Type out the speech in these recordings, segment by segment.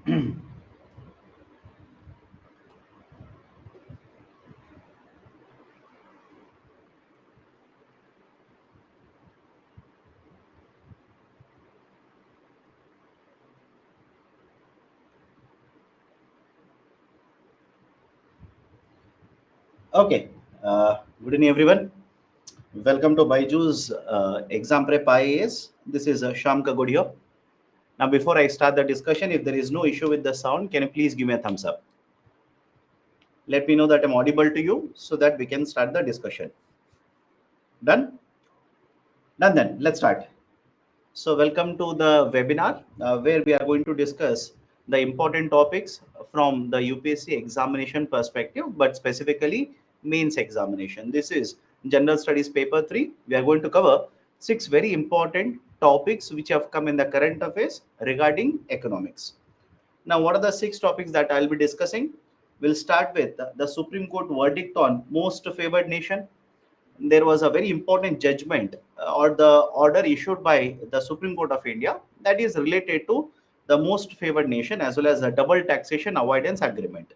Okay. Good evening, everyone. Welcome to Baiju's Exam Prep IAS. This is Sham Kagodia. Now, before I start the discussion, if there is no issue with the sound, can you please give me a thumbs up? Let me know that I'm audible to you so that we can start the discussion. Done? Done then. Let's start. So, welcome to the webinar where we are going to discuss the important topics from the UPSC examination perspective, but specifically mains examination. This is General Studies Paper 3. We are going to cover 6 very important topics which have come in the current affairs regarding economics. Now, what are the 6 topics that I'll be discussing? We'll start with the Supreme Court verdict on most favored nation. There was a very important judgment or the order issued by the Supreme Court of India that is related to the most favored nation as well as the double taxation avoidance agreement.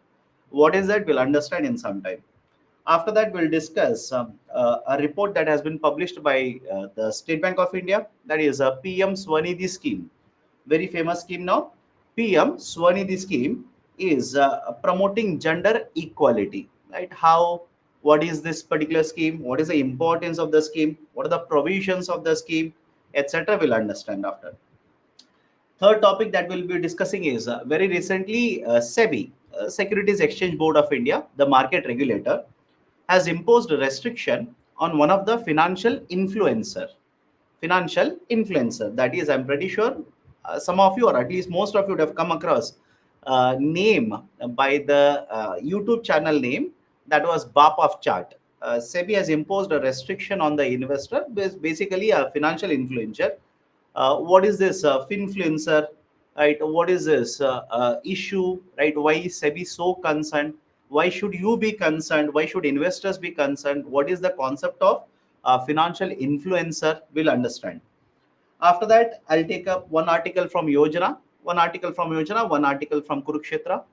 What is that? We'll understand in some time. After that, we'll discuss a report that has been published by the State Bank of India, that is a PM Swanidhi scheme. Very famous scheme now. PM Swanidhi scheme is promoting gender equality, right? What is this particular scheme? What is the importance of the scheme? What are the provisions of the scheme, etc.? We'll understand after. Third topic that we'll be discussing is very recently SEBI, Securities Exchange Board of India, the market regulator, has imposed a restriction on one of the financial influencer. That is, I'm pretty sure some of you, or at least most of you, would have come across name by the YouTube channel name that was BAP of Chart. SEBI has imposed a restriction on the investor, basically a financial influencer. What is this finfluencer, right? What is this issue, right? Why is SEBI so concerned? Why should you be concerned? Why should investors be concerned? What is the concept of financial influencer? We'll understand. After that, I'll take up one article from Yojana, one article from Kurukshetra,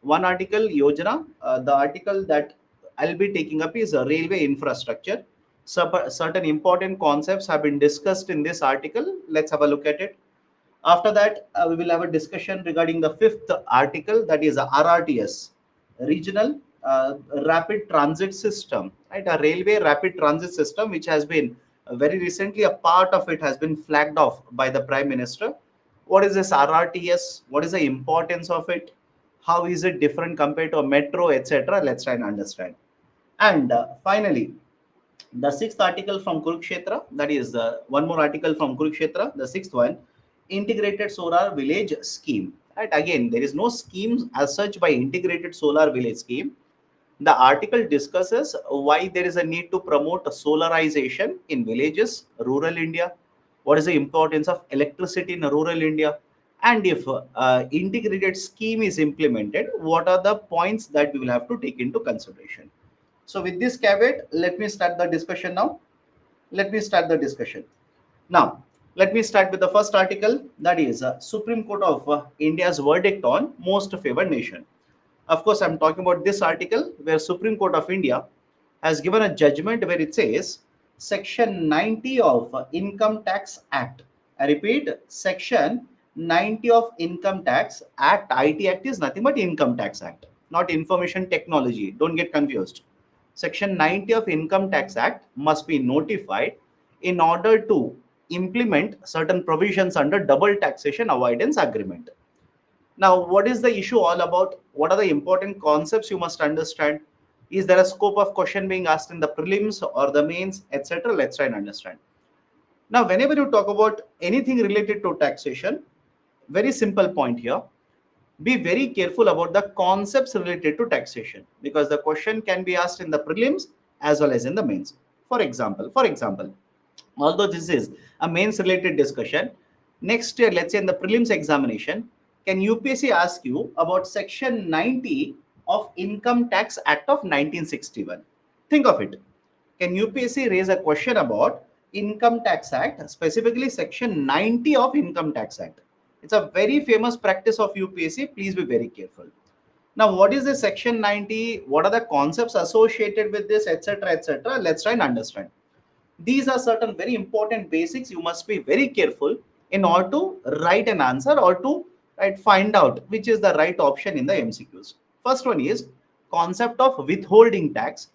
one article Yojana. The article that I'll be taking up is a railway infrastructure. Certain important concepts have been discussed in this article. Let's have a look at it. After that, we will have a discussion regarding the fifth article, that is RRTS, Regional Rapid Transit System, right? A railway rapid transit system, which has been very recently a part of it has been flagged off by the Prime Minister. What is this RRTS? What is the importance of it? How is it different compared to a metro, etc.? Let's try and understand. And finally, the sixth article from Kurukshetra, that is one more article from Kurukshetra, the sixth one, integrated solar village scheme. Right? Again, there is no scheme as such by integrated solar village scheme. The article discusses why there is a need to promote solarization in villages, rural India. What is the importance of electricity in rural India? And if integrated scheme is implemented, what are the points that we will have to take into consideration? So with this caveat, let me start the discussion now. Let me start the discussion. Now, let me start with the first article, that is Supreme Court of India's verdict on most favored nation. Of course, I'm talking about this article where Supreme Court of India has given a judgment where it says Section 90 of Income Tax Act. I repeat, Section 90 of Income Tax Act, IT Act is nothing but Income Tax Act, not Information Technology. Don't get confused. Section 90 of Income Tax Act must be notified in order to implement certain provisions under double taxation avoidance agreement. Now, what is the issue all about? What are the important concepts you must understand? Is there a scope of question being asked in the prelims or the mains, etc.? Let's try and understand. Now, whenever you talk about anything related to taxation, very simple point here. Be very careful about the concepts related to taxation because the question can be asked in the prelims as well as in the mains. For example, although this is a mains related discussion, next year, let's say in the prelims examination, can UPSC ask you about section 90 of Income Tax Act of 1961? Think of it. Can UPSC raise a question about Income Tax Act, specifically section 90 of Income Tax Act? It's a very famous practice of UPSC. Please be very careful. Now, what is the section 90? What are the concepts associated with this, etc., etc.? Let's try and understand. These are certain very important basics. You must be very careful in order to write an answer or to find out which is the right option in the MCQs. First one is concept of withholding tax.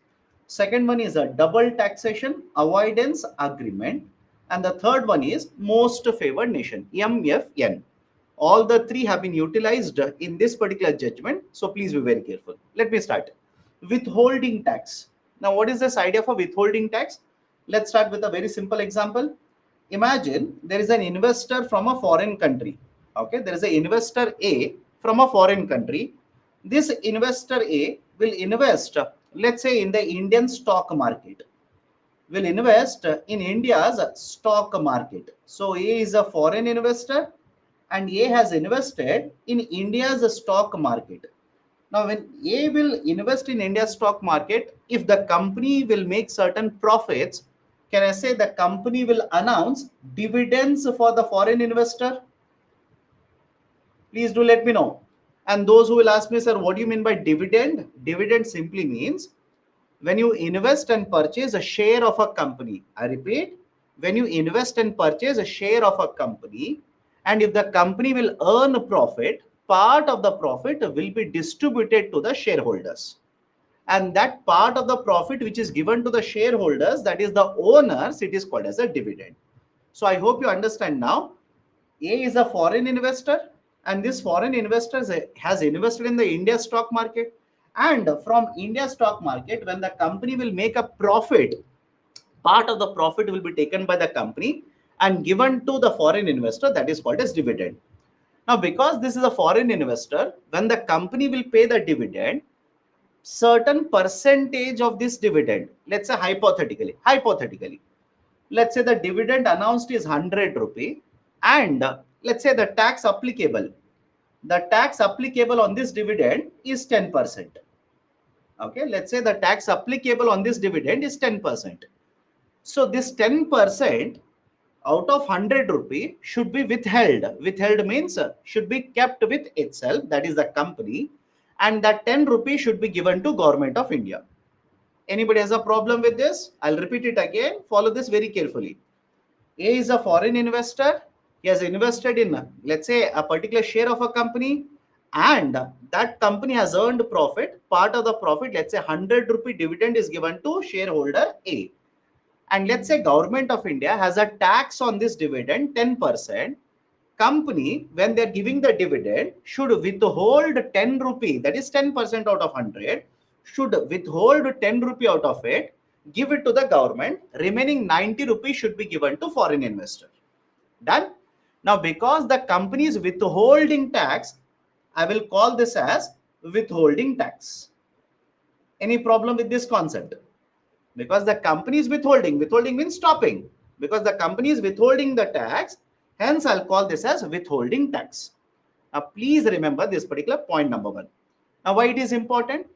Second one is a double taxation avoidance agreement. And the third one is most favored nation, MFN. All the three have been utilized in this particular judgment. So please be very careful. Let me start. Withholding tax. Now, what is this idea for withholding tax? Let's start with a very simple example. Imagine there is an investor from a foreign country. Okay, there is an investor A from a foreign country. This investor A will invest, let's say, in the Indian stock market. Will invest in India's stock market. So A is a foreign investor and A has invested in India's stock market. Now, when A will invest in India's stock market, if the company will make certain profits, can I say the company will announce dividends for the foreign investor? Please do let me know. And those who will ask me, sir, what do you mean by dividend? Dividend simply means when you invest and purchase a share of a company. I repeat, when you invest and purchase a share of a company, and if the company will earn a profit, part of the profit will be distributed to the shareholders. And that part of the profit which is given to the shareholders, that is the owners, it is called as a dividend. So I hope you understand now. A is a foreign investor, and this foreign investor has invested in the India stock market. And from India stock market, when the company will make a profit, part of the profit will be taken by the company and given to the foreign investor, that is called as dividend. Now, because this is a foreign investor, when the company will pay the dividend, certain percentage of this dividend, let's say hypothetically, let's say the dividend announced is 100 rupee, and let's say the tax applicable on this dividend is 10%. Okay, let's say the tax applicable on this dividend is 10%. So this 10% out of 100 rupee should be withheld. Withheld means should be kept with itself, that is the company, and that 10 rupee should be given to Government of India. Anybody has a problem with this? I'll repeat it again. Follow this very carefully. A is a foreign investor. He has invested in, let's say, a particular share of a company, and that company has earned profit. Part of the profit, let's say 100 rupee dividend, is given to shareholder A. And let's say Government of India has a tax on this dividend 10%. Company, when they're giving the dividend, should withhold 10 rupee, that is 10% out of 100, should withhold 10 rupee out of it, give it to the government. Remaining 90 rupees should be given to foreign investor. Done? Now, because the company is withholding tax, I will call this as withholding tax. Any problem with this concept? Because the company is withholding means stopping. Because the company is withholding the tax, hence I'll call this as withholding tax. Now, please remember this particular point number one. Now, why it is important?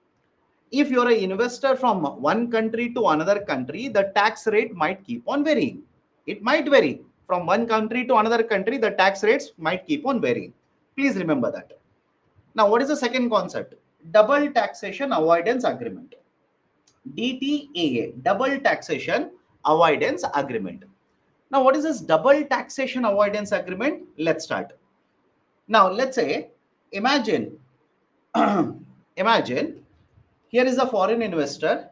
If you're an investor from one country to another country, the tax rate might keep on varying. It might vary. From one country to another country, the tax rates might keep on varying. Please remember that. Now, what is the second concept? Double taxation avoidance agreement. DTAA, double taxation avoidance agreement. Now, what is this double taxation avoidance agreement? Let's start. Now, let's say, imagine, imagine here is a foreign investor,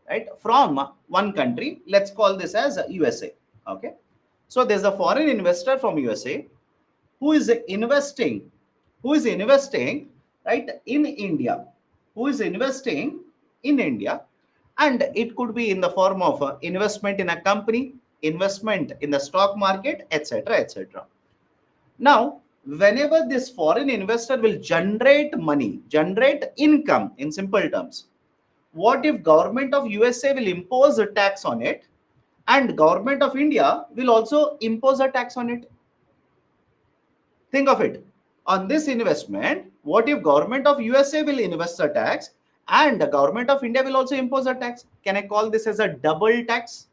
right, from one country. Let's call this as USA. Okay. So there's a foreign investor from USA who is investing, right, in India, who is investing in India, and it could be in the form of investment in a company, investment in the stock market, etc., etc. Now, whenever this foreign investor will generate money, generate income, in simple terms, what if Government of USA will impose a tax on it, and Government of India will also impose a tax on it? Think of it. On this investment, what if Government of USA will invest a tax and the Government of India will also impose a tax? Can I call this as a double tax?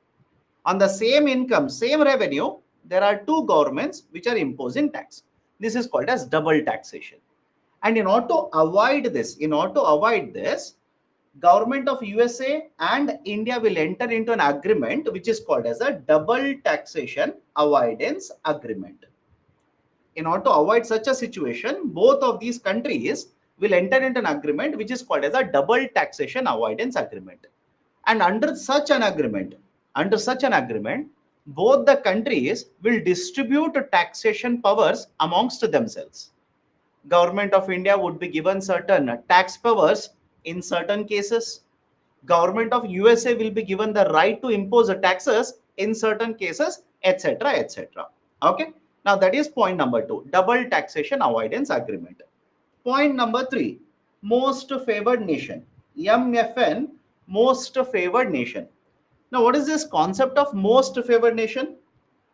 On the same income, same revenue, there are two governments which are imposing tax. This is called as double taxation. And in order to avoid this, government of USA and India will enter into an agreement which is called as a double taxation avoidance agreement. In order to avoid such a situation, both of these countries will enter into an agreement which is called as a double taxation avoidance agreement. And under such an agreement, both the countries will distribute taxation powers amongst themselves. Government of India would be given certain tax powers in certain cases. Government of USA will be given the right to impose taxes in certain cases, etc., etc. Okay. Now that is point number 2, double taxation avoidance agreement. Point number 3, most favored nation, MFN, most favored nation. Now what is this concept of most favored nation?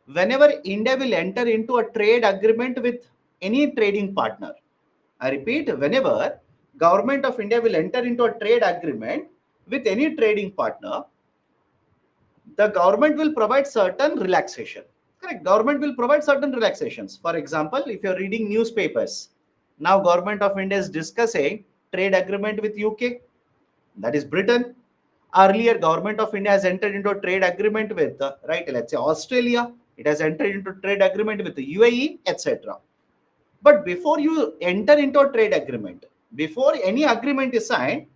Whenever India will enter into a trade agreement with any trading partner, I repeat, whenever government of India will enter into a trade agreement with any trading partner, the government will provide certain relaxation. Correct. Government will provide certain relaxations. For example, if you're reading newspapers, now government of India is discussing trade agreement with UK, that is Britain. Earlier, government of India has entered into a trade agreement with, right, let's say Australia. It has entered into trade agreement with the UAE, etc. But before you enter into a trade agreement, before any agreement is signed,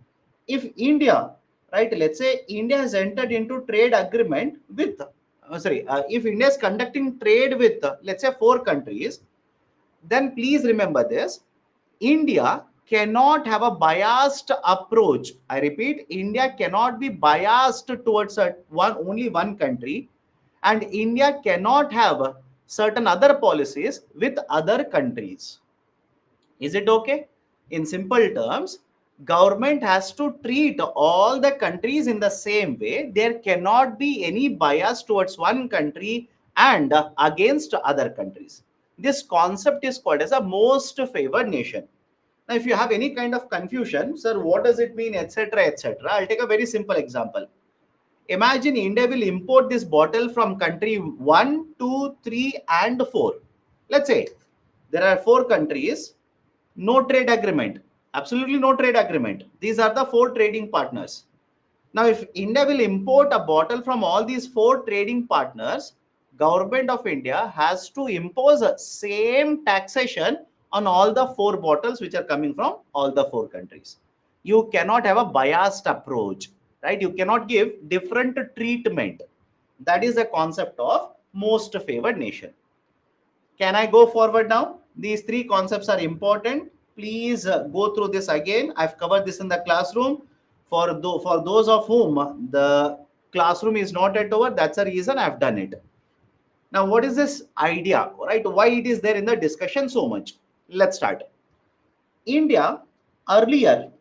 if India, right, let's say India has entered into trade agreement with, if India is conducting trade with, let's say 4 countries, then please remember this, India cannot have a biased approach. I repeat, India cannot be biased towards only one country, and India cannot have certain other policies with other countries. Is it okay? In simple terms, government has to treat all the countries in the same way. There cannot be any bias towards one country and against other countries. This concept is called as a most favored nation. Now, if you have any kind of confusion, sir, what does it mean, etc., etc., I'll take a very simple example. Imagine India will import this bottle from country 1, 2, 3, and 4. Let's say there are 4 countries, no trade agreement, absolutely no trade agreement. These are the 4 trading partners. Now, if India will import a bottle from all these 4 trading partners, government of India has to impose a same taxation on all the 4 bottles which are coming from all the 4 countries. You cannot have a biased approach, right? You cannot give different treatment. That is the concept of most favored nation. Can I go forward now? These 3 concepts are important. Please go through this again. I've covered this in the classroom. For those of whom the classroom is not yet over, that's the reason I've done it. Now, what is this idea, right? Why it is there in the discussion so much? Let's start. India earlier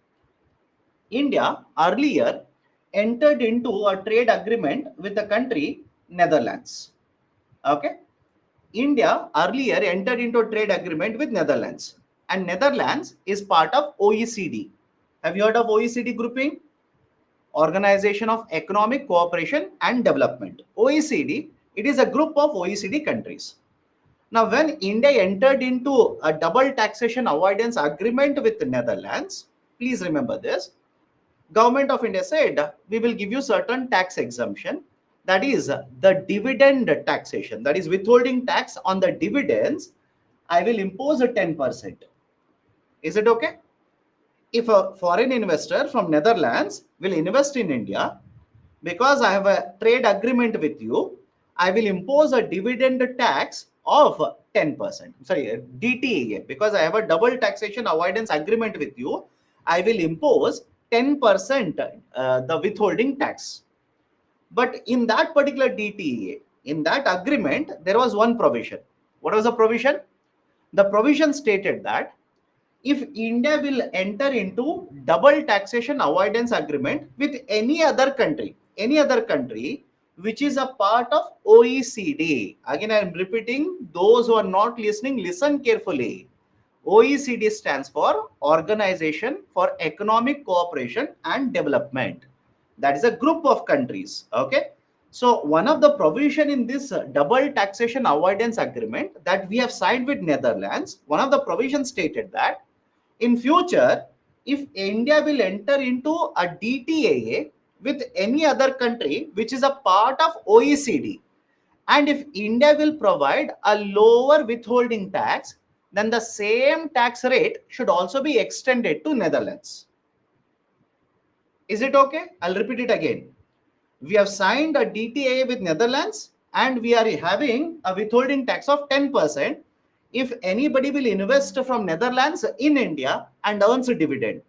entered into a trade agreement with the country Netherlands. Okay. India earlier entered into a trade agreement with Netherlands, and Netherlands is part of OECD. Have you heard of OECD grouping? Organization of Economic Cooperation and Development. OECD, it is a group of OECD countries. Now, when India entered into a double taxation avoidance agreement with the Netherlands, please remember this, government of India said, we will give you certain tax exemption. That is the dividend taxation, that is withholding tax on the dividends. I will impose a 10%. Is it okay? If a foreign investor from Netherlands will invest in India, because I have a trade agreement with you, I will impose a dividend tax of 10%. Sorry, DTA, because I have a double taxation avoidance agreement with you, I will impose 10% the withholding tax. But in that particular DTA, in that agreement, there was one provision. What was the provision? The provision stated that if India will enter into double taxation avoidance agreement with any other country which is a part of OECD. Again, I am repeating, those who are not listening, listen carefully. OECD stands for Organization for Economic Cooperation and Development. That is a group of countries. Okay. So one of the provision in this double taxation avoidance agreement that we have signed with Netherlands, one of the provisions stated that in future, if India will enter into a DTAA with any other country which is a part of OECD, and if India will provide a lower withholding tax, then the same tax rate should also be extended to Netherlands. Is it okay? I'll repeat it again. We have signed a DTA with Netherlands and we are having a withholding tax of 10% if anybody will invest from Netherlands in India and earns a dividend.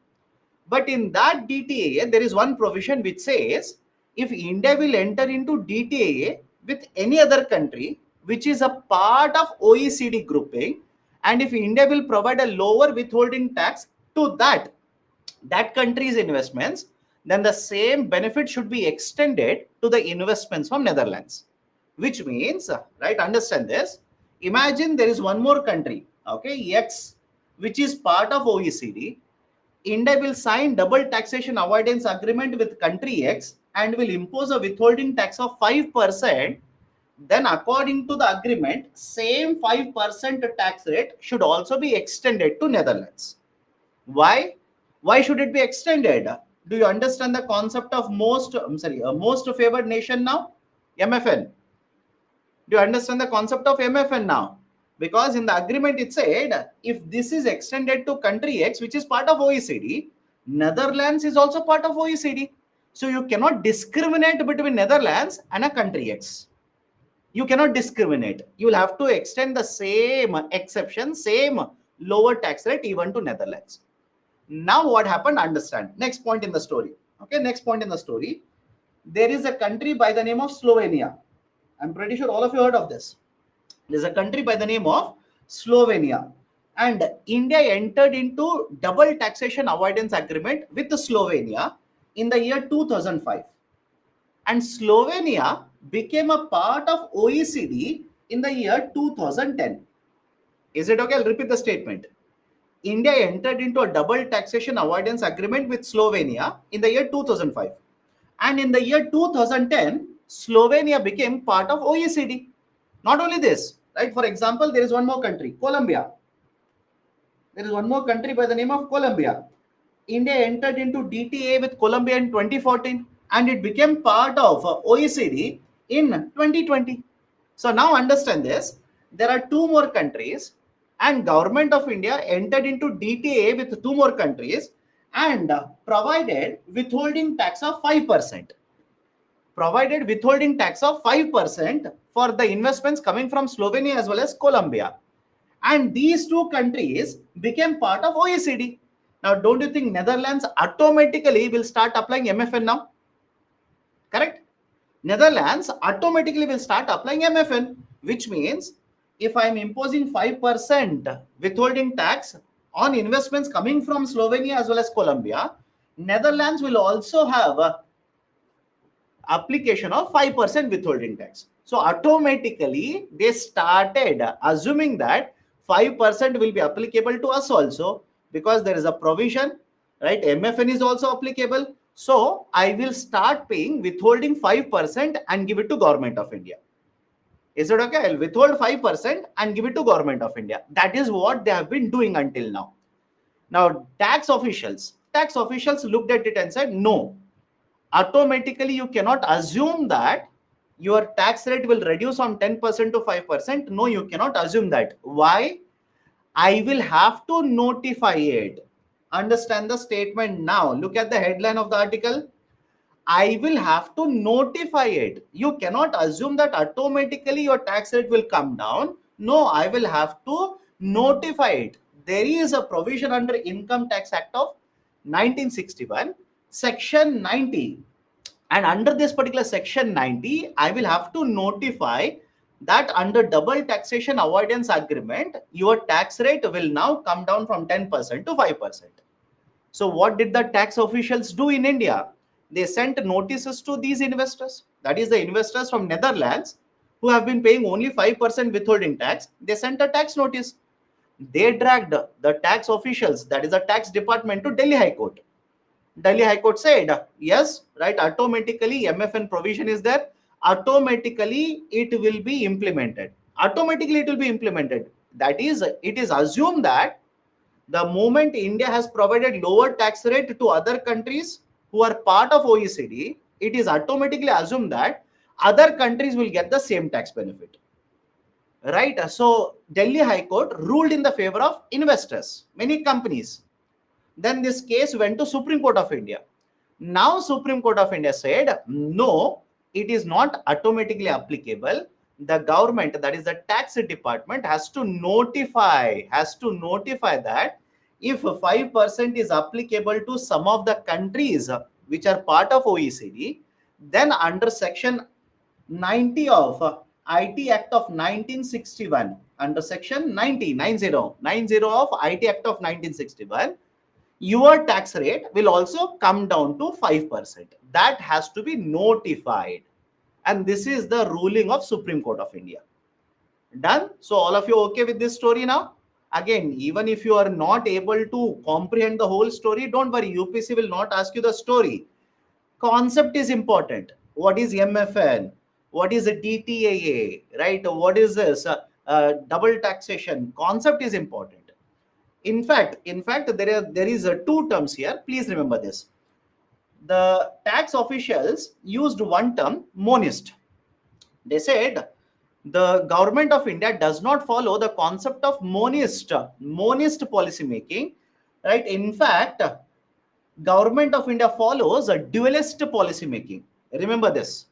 But in that DTA, there is one provision which says if India will enter into DTA with any other country which is a part of OECD grouping, and if India will provide a lower withholding tax to that country's investments, then the same benefit should be extended to the investments from Netherlands. Which means, right, understand this. Imagine there is one more country, okay, X, which is part of OECD. India will sign double taxation avoidance agreement with country X and will impose a withholding tax of 5%. Then according to the agreement, same 5% tax rate should also be extended to Netherlands. Why? Why should it be extended? Do you understand the concept of most favored nation now? MFN. Do you understand the concept of MFN now? Because in the agreement it said if this is extended to country X, which is part of OECD, Netherlands is also part of OECD. So you cannot discriminate between Netherlands and a country X. You cannot discriminate. You will have to extend the same exception, same lower tax rate even to Netherlands. Now what happened? Understand. Next point in the story. Okay, next point in the story. There is a country by the name of Slovenia. I'm pretty sure all of you heard of this. There's a country by the name of Slovenia. And India entered into double taxation avoidance agreement with Slovenia in the year 2005. And Slovenia became a part of OECD in the year 2010. Is it okay? I'll repeat the statement. India entered into a double taxation avoidance agreement with Slovenia in the year 2005. And in the year 2010, Slovenia became part of OECD. Not only this, right? For example, there is one more country, Colombia. There is one more country by the name of Colombia. India entered into DTA with Colombia in 2014 and it became part of OECD in 2020. So now understand this. There are two more countries and government of India entered into DTA with two more countries and provided withholding tax of 5%. Provided withholding tax of 5% for the investments coming from Slovenia as well as Colombia. And these two countries became part of OECD. Now, don't you think Netherlands automatically will start applying MFN now? Correct? Netherlands automatically will start applying MFN, which means if I am imposing 5% withholding tax on investments coming from Slovenia as well as Colombia, Netherlands will also have a application of 5% withholding tax. So automatically they started assuming that 5% will be applicable to us also because there is a provision, right? MFN is also applicable. So I will start paying withholding 5% and give it to Government of India. Is it okay? I'll withhold 5% and give it to Government of India. That is what they have been doing until now. Now, tax officials looked at it and said, no, automatically you cannot assume that your tax rate will reduce from 10% to 5%. No, you cannot assume that. Why? I will have to notify it. Understand the statement now. Look at the headline of the article. I will have to notify it. You cannot assume that automatically your tax rate will come down. No, I will have to notify it. There is a provision under Income Tax Act of 1961, Section 90. And under this particular Section 90, I will have to notify that under double taxation avoidance agreement, your tax rate will now come down from 10% to 5%. So what did the tax officials do in India? They sent notices to these investors. That is the investors from Netherlands who have been paying only 5% withholding tax. They sent a tax notice. They dragged the tax officials, that is the tax department, to Delhi High Court. Delhi High Court said, yes, right, automatically MFN provision is there. automatically it will be implemented. Automatically it will be implemented. That is, it is assumed that the moment India has provided lower tax rate to other countries who are part of OECD, it is automatically assumed that other countries will get the same tax benefit. Right? So Delhi High Court ruled in the favor of investors, many companies. Then this case went to Supreme Court of India. Now Supreme Court of India said, no, it is not automatically applicable. The government, that is the tax department, has to notify that if 5% is applicable to some of the countries which are part of OECD, then under section 90 of IT Act of 1961, under section 90 of IT Act of 1961, your tax rate will also come down to 5%. That has to be notified. And this is the ruling of Supreme Court of India. Done? So all of you okay with this story now? Again, even if you are not able to comprehend the whole story, don't worry. UPC will not ask you the story. Concept is important. What is MFN? What is a DTAA? Right? What is this? Double taxation. Concept is important. In fact, there is two terms here. Please remember this. The tax officials used one term, monist. They said the government of India does not follow the concept of monist policy making. Right? In fact, government of India follows a dualist policy making. Remember this.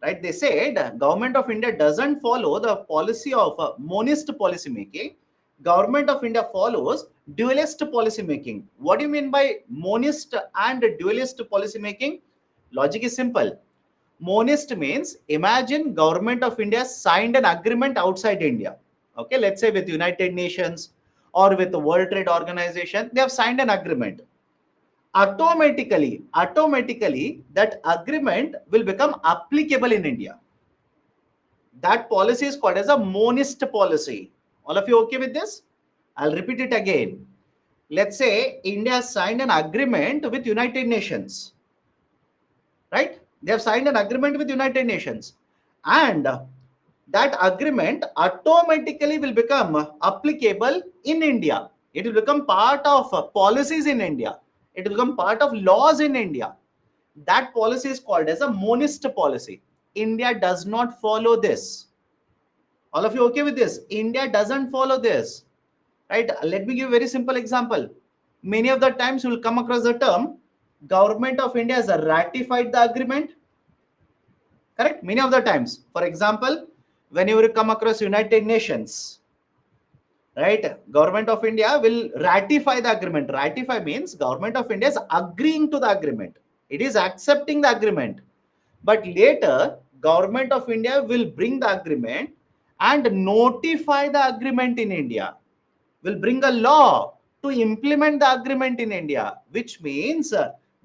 Right? They said government of India doesn't follow the policy of monist policy making. Government of India follows dualist policy making. What do you mean by monist and dualist policy making? Logic is simple. Monist means, imagine government of India signed an agreement outside India. Okay, let's say with United Nations or with the World Trade Organization, they have signed an agreement. Automatically that agreement will become applicable in India. That policy is called as a monist policy. All of you okay with this? I'll repeat it again. Let's say India has signed an agreement with United Nations. Right? They have signed an agreement with United Nations. And that agreement automatically will become applicable in India. It will become part of policies in India. It will become part of laws in India. That policy is called as a monist policy. India does not follow this. All of you okay with this? India doesn't follow this. Right? Let me give a very simple example. Many of the times you will come across the term, government of India has ratified the agreement. Correct? Many of the times. For example, when you will come across United Nations, right? Government of India will ratify the agreement. Ratify means government of India is agreeing to the agreement. It is accepting the agreement. But later, government of India will bring the agreement and notify the agreement in India. Will bring a law to implement the agreement in India, which means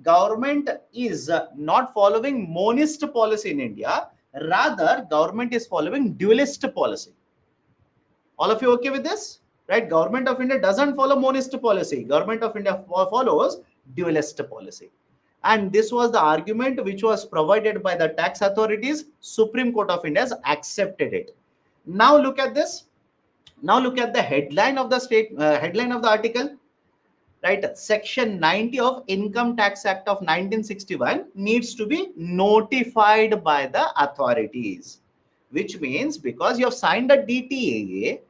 government is not following monist policy in India. Rather, government is following dualist policy. All of you okay with this? Right? Government of India doesn't follow monist policy. Government of India follows dualist policy. And this was the argument which was provided by the tax authorities. Supreme Court of India has accepted it. Now look at this. Now look at the headline of the headline of the article. Right? Section 90 of Income Tax Act of 1961 needs to be notified by the authorities. Which means because you have signed a DTAA,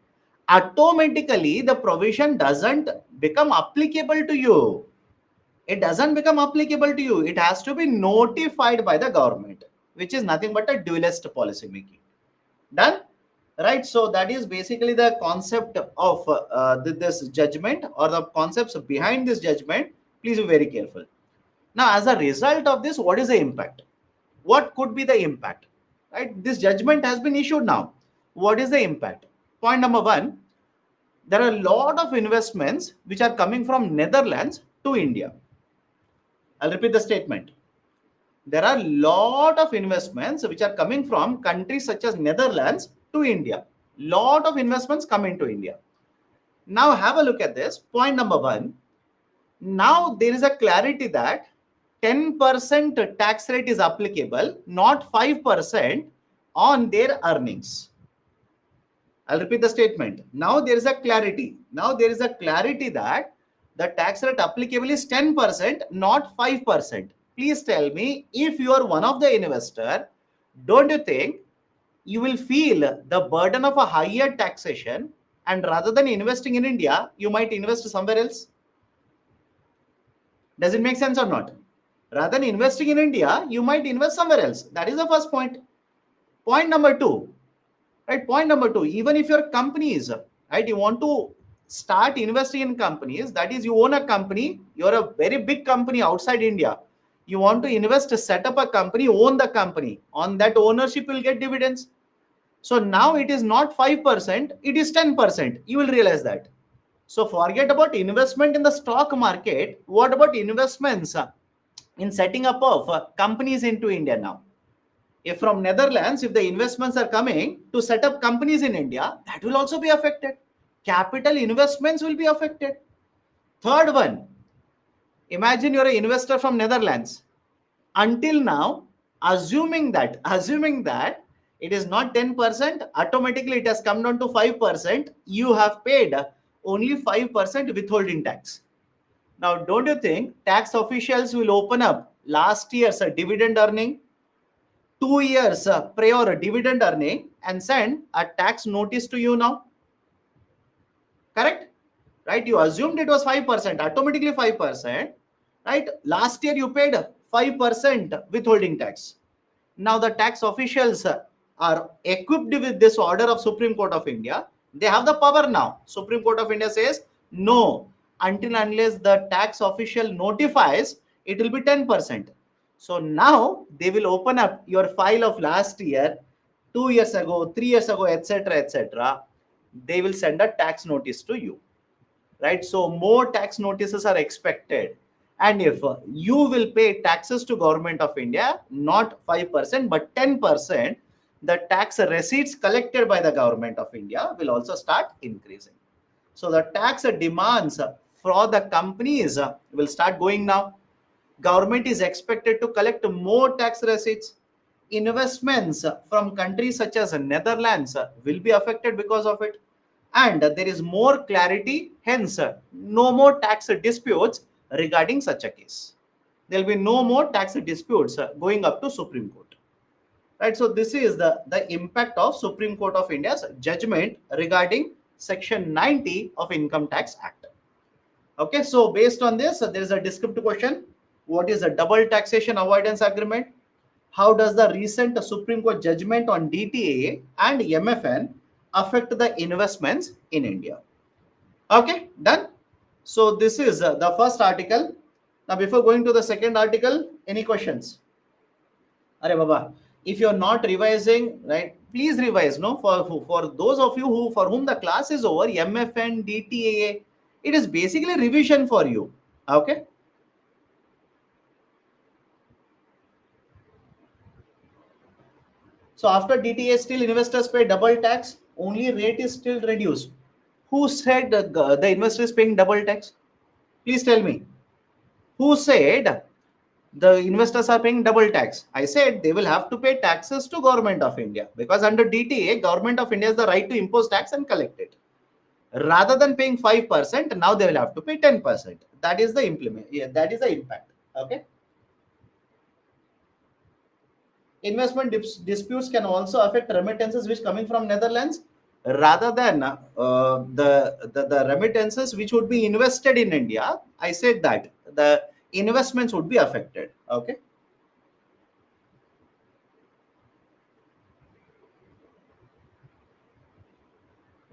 automatically the provision doesn't become applicable to you. It doesn't become applicable to you. It has to be notified by the government, which is nothing but a dualist policy making. Done? Right? So that is basically the concept of this judgment, or the concepts behind this judgment. Please be very careful. Now, as a result of this, what is the impact? What could be the impact? Right? This judgment has been issued now. What is the impact? Point number one, there are a lot of investments which are coming from Netherlands to India. I'll repeat the statement. There are a lot of investments which are coming from countries such as Netherlands to India. Lot of investments come into India. Now have a look at this. Point number one. Now there is a clarity that 10% tax rate is applicable, not 5% on their earnings. I'll repeat the statement. Now there is a clarity. Now there is a clarity that the tax rate applicable is 10%, not 5%. Please tell me, if you are one of the investor, don't you think you will feel the burden of a higher taxation, and rather than investing in India, you might invest somewhere else? Does it make sense or not? Rather than investing in India, you might invest somewhere else. That is the first point. Point number two, right? Point number two, even if your company is, right, you want to start investing in companies, that is, you own a company, you're a very big company outside India. You want to invest to set up a company, own the company. On that ownership, will get dividends. So now it is not 5%, it is 10%. You will realize that. So forget about investment in the stock market. What about investments in setting up of companies into India now? If from Netherlands, if the investments are coming to set up companies in India, that will also be affected. Capital investments will be affected. Third one, imagine you're an investor from Netherlands. Until now, assuming that it is not 10%, automatically it has come down to 5%. You have paid only 5% withholding tax. Now, don't you think tax officials will open up last year's dividend earning, 2 years prior dividend earning, and send a tax notice to you now? Correct? Right? You assumed it was 5%, automatically 5%. Right? Last year you paid 5% withholding tax. Now the tax officials are equipped with this order of Supreme Court of India. They have the power now. Supreme Court of India says, no, until unless the tax official notifies, it will be 10%. So now they will open up your file of last year, 2 years ago, 3 years ago, etc., etc. They will send a tax notice to you, right? So more tax notices are expected. And if you will pay taxes to government of India, not 5%, but 10%, the tax receipts collected by the government of India will also start increasing. So the tax demands for the companies will start going now. Government is expected to collect more tax receipts. Investments from countries such as Netherlands will be affected because of it. And there is more clarity, hence no more tax disputes regarding such a case. There will be no more tax disputes going up to Supreme Court. Right, so this is the impact of Supreme Court of India's judgment regarding Section 90 of Income Tax Act. Okay, so based on this, there is a descriptive question. What is a double taxation avoidance agreement? How does the recent Supreme Court judgment on DTA and MFN affect the investments in India? Okay, done. So this is the first article. Now, before going to the second article, any questions? Are Baba, if you're not revising, right, please revise. No, for those of you who for whom the class is over, MFN, DTA, it is basically revision for you. Okay. So after DTA, still investors pay double tax. Only rate is still reduced. Who said the investor is paying double tax? Please tell me. Who said the investors are paying double tax? I said they will have to pay taxes to government of India, because under DTA, government of India has the right to impose tax and collect it. Rather than paying 5%, now they will have to pay 10%. That is the that is the impact. Okay. Investment disputes can also affect remittances which coming from Netherlands, rather than the remittances which would be invested in India. I said that the investments would be affected. Okay.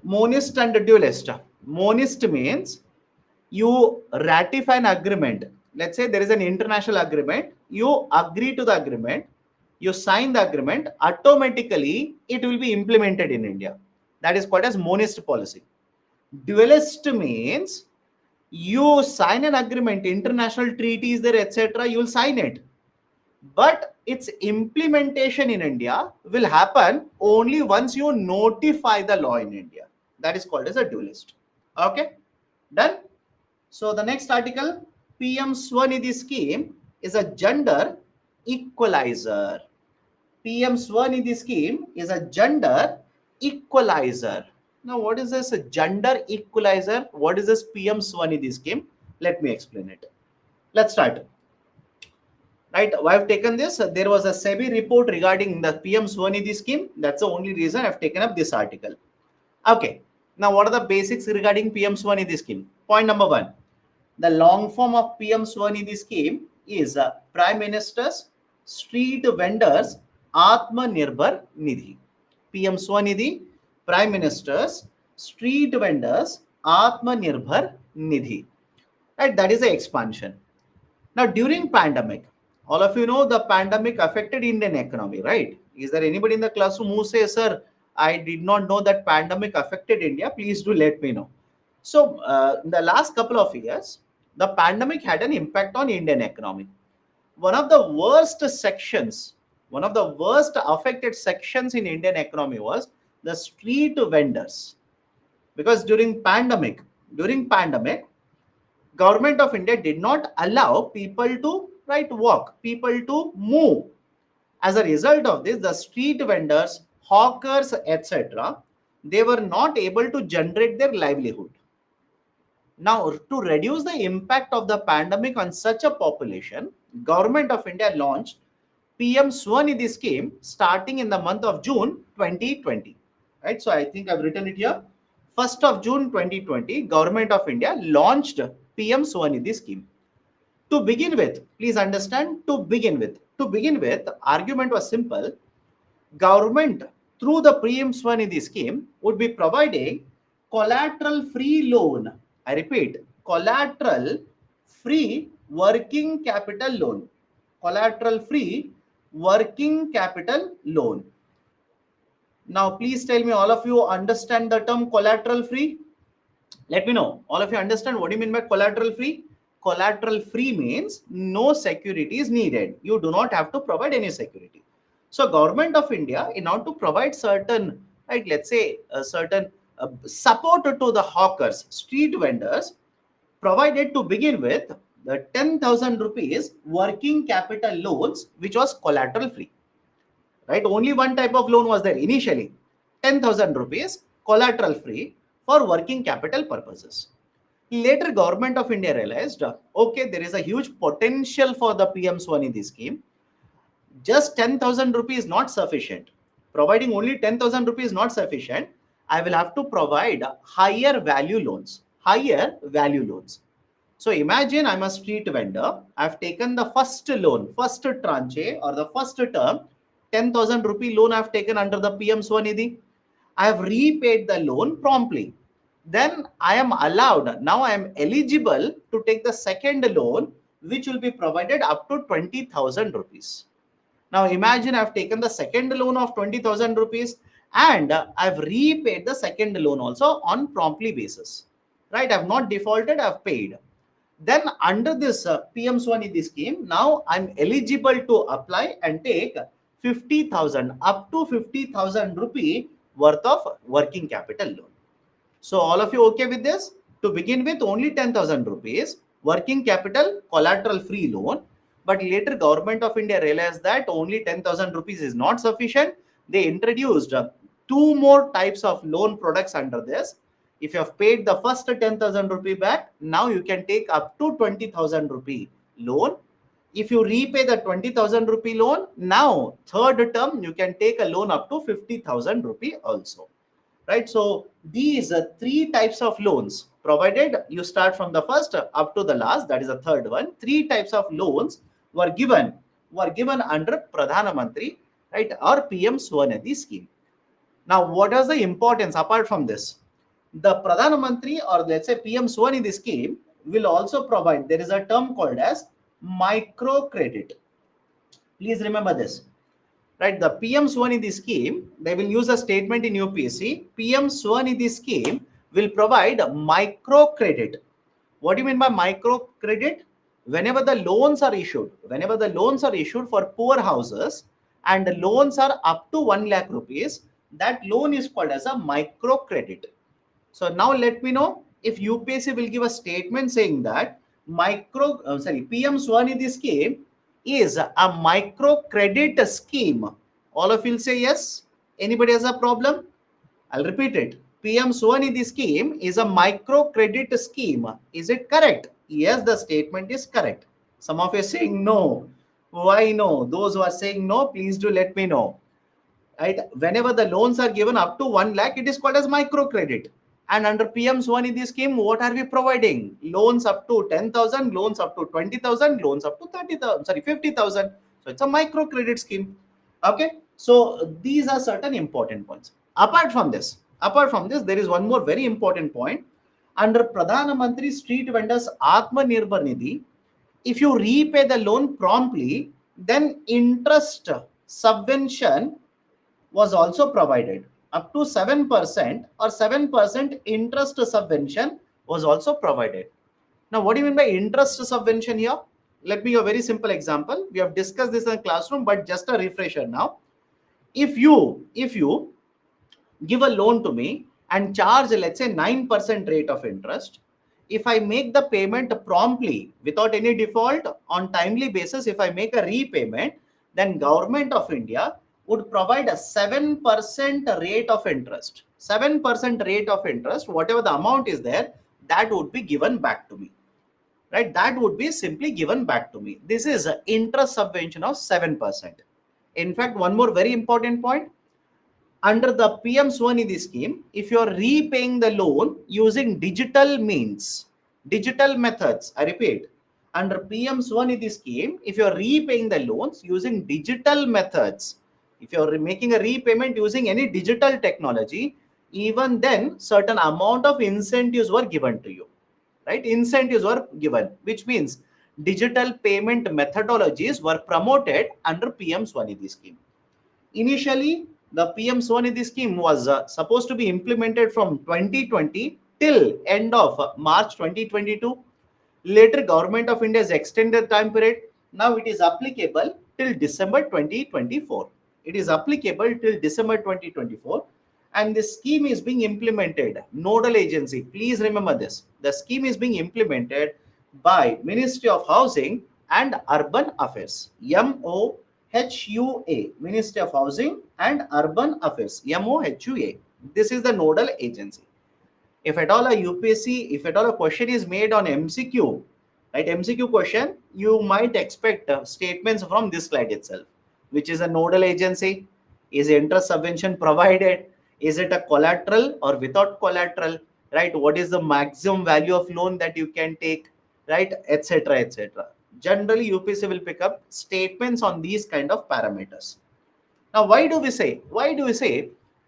Monist and dualist. Monist means you ratify an agreement. Let's say there is an international agreement. You agree to the agreement. You sign the agreement. Automatically, it will be implemented in India. That is called as monist policy. Dualist means you sign an agreement, international treaties there, etc. You will sign it, but its implementation in India will happen only once you notify the law in India. That is called as a dualist. Okay, done. So the next article, PM Swanidhi scheme is a gender equalizer. PM Swanidhi scheme is a gender equalizer. Now, what is this gender equalizer? What is this PM Swanidhi scheme? Let me explain it. Let's start. Right, why I've taken this? There was a SEBI report regarding the PM Swanidhi scheme. That's the only reason I've taken up this article. Okay. Now, what are the basics regarding PM Swanidhi scheme? Point number one. The long form of PM Swanidhi scheme is Prime Minister's Street Vendors Atmanirbhar Nidhi. PM Swanidhi, Prime Minister's Street Vendors Atmanirbhar Nidhi. Right, that is the expansion. Now, during pandemic, all of you know the pandemic affected Indian economy, right? Is there anybody in the classroom who says, sir, I did not know that pandemic affected India? Please do let me know. So, in the last couple of years, the pandemic had an impact on Indian economy. One of the worst sections, one of the worst affected sections in Indian economy was the street vendors. Because during pandemic, government of India did not allow people to walk, people to move. As a result of this, the street vendors, hawkers, etc., they were not able to generate their livelihood. Now, to reduce the impact of the pandemic on such a population, Government of India launched PM Swanidhi scheme starting in the month of June 2020. Right, so I think I've written it here. 1st of June 2020, Government of India launched PM Swanidhi scheme. To begin with, please understand, to begin with, argument was simple. Government, through the PM Swanidhi scheme, would be providing collateral-free loan. I repeat, collateral-free working capital loan. Collateral-free working capital loan. Now, please tell me, all of you understand the term collateral-free? Let me know. All of you understand what do you mean by collateral-free? Collateral-free means no security is needed. You do not have to provide any security. So Government of India, in order to provide certain, right, let's say certain support to the hawkers, street vendors, provided to begin with the 10,000 rupees working capital loans, which was collateral free. Right, only one type of loan was there initially, 10,000 rupees collateral free for working capital purposes. Later, Government of India realized, okay, there is a huge potential for the PM Swanidhi scheme. Just 10,000 rupees not sufficient. Providing only 10,000 rupees not sufficient. I will have to provide higher value loans. Higher value loans. So imagine I'm a street vendor. I've taken the first loan, first tranche or the first term, 10,000 rupee loan I've taken under the PM Swanidhi. I have repaid the loan promptly. Then I am allowed, now I am eligible to take the second loan, which will be provided up to 20,000 rupees. Now imagine I've taken the second loan of 20,000 rupees and I've repaid the second loan also on promptly basis. Right? I've not defaulted, I've paid. Then under this PM Swanidhi scheme, now I'm eligible to apply and take 50,000 up to 50,000 rupee worth of working capital loan. So all of you okay with this? To begin with, only 10,000 rupees working capital collateral free loan. But later Government of India realized that only 10,000 rupees is not sufficient. They introduced two more types of loan products under this. If you have paid the first 10,000 rupee back, now you can take up to 20,000 rupee loan. If you repay the 20,000 rupee loan, now third term you can take a loan up to 50,000 rupee also. Right, so these are three types of loans provided. You start from the first up to the last, that is the third one. Three types of loans were given under Pradhana Mantri, right, or PM Swanidhi scheme. Now, what is the importance apart from this? The Pradhana Mantri or let's say PM Swanidhi scheme will also provide, there is a term called as microcredit. Please remember this. Right, the PM Swanidhi scheme, they will use a statement in UPSC. PM Swanidhi scheme will provide microcredit. What do you mean by microcredit? Whenever the loans are issued for poor houses and the loans are up to 1 lakh rupees, that loan is called as a microcredit. So now let me know if UPSC will give a statement saying that PM Swanidhi scheme is a microcredit scheme. All of you will say yes. Anybody has a problem? I'll repeat it. PM Swanidhi scheme is a microcredit scheme. Is it correct? Yes, the statement is correct. Some of you are saying no. Why no? Those who are saying no, please do let me know. Right? Whenever the loans are given up to 1 lakh, it is called as microcredit. And under PM Swanidhi scheme, what are we providing? Loans up to 10,000, loans up to 20,000, loans up to 30,000, sorry, 50,000. So it's a microcredit scheme. Okay. So these are certain important points. Apart from this, there is one more very important point. Under Pradhana Mantri Street Vendors Atmanirbhar Nidhi, if you repay the loan promptly, then interest subvention was also provided. Up to 7% or 7% interest subvention was also provided. Now, what do you mean by interest subvention here? Let me give a very simple example. We have discussed this in the classroom, but just a refresher now. If you give a loan to me and charge, let's say, 9% rate of interest, if I make the payment promptly without any default on timely basis, if I make a repayment, then Government of India would provide a 7% rate of interest. 7% rate of interest, whatever the amount is there, that would be given back to me. Right? That would be simply given back to me. This is an interest subvention of 7%. In fact, one more very important point. Under the PM Swanidhi scheme, if you are repaying the loan using digital means, digital methods, I repeat, under PM Swanidhi scheme, if you are repaying the loans using digital methods, if you are making a repayment using any digital technology, even then certain amount of incentives were given to you, right? Incentives were given, which means digital payment methodologies were promoted under PM Swanidhi scheme. Initially, the PM Swanidhi scheme was supposed to be implemented from 2020 till end of March 2022. Later, Government of India has extended time period. Now it is applicable till December 2024. It is applicable till December 2024. And this scheme is being implemented. Nodal agency, please remember this. The scheme is being implemented by Ministry of Housing and Urban Affairs, MOHUA, Ministry of Housing and Urban Affairs, MOHUA. This is the nodal agency. If at all a UPSC, if at all a question is made on MCQ, right, MCQ question, you might expect statements from this slide itself. Which is a nodal agency? Is interest subvention provided? Is it a collateral or without collateral? Right? What is the maximum value of loan that you can take? Right? Etc. etc. Generally, UPSC will pick up statements on these kind of parameters. Now, why do we say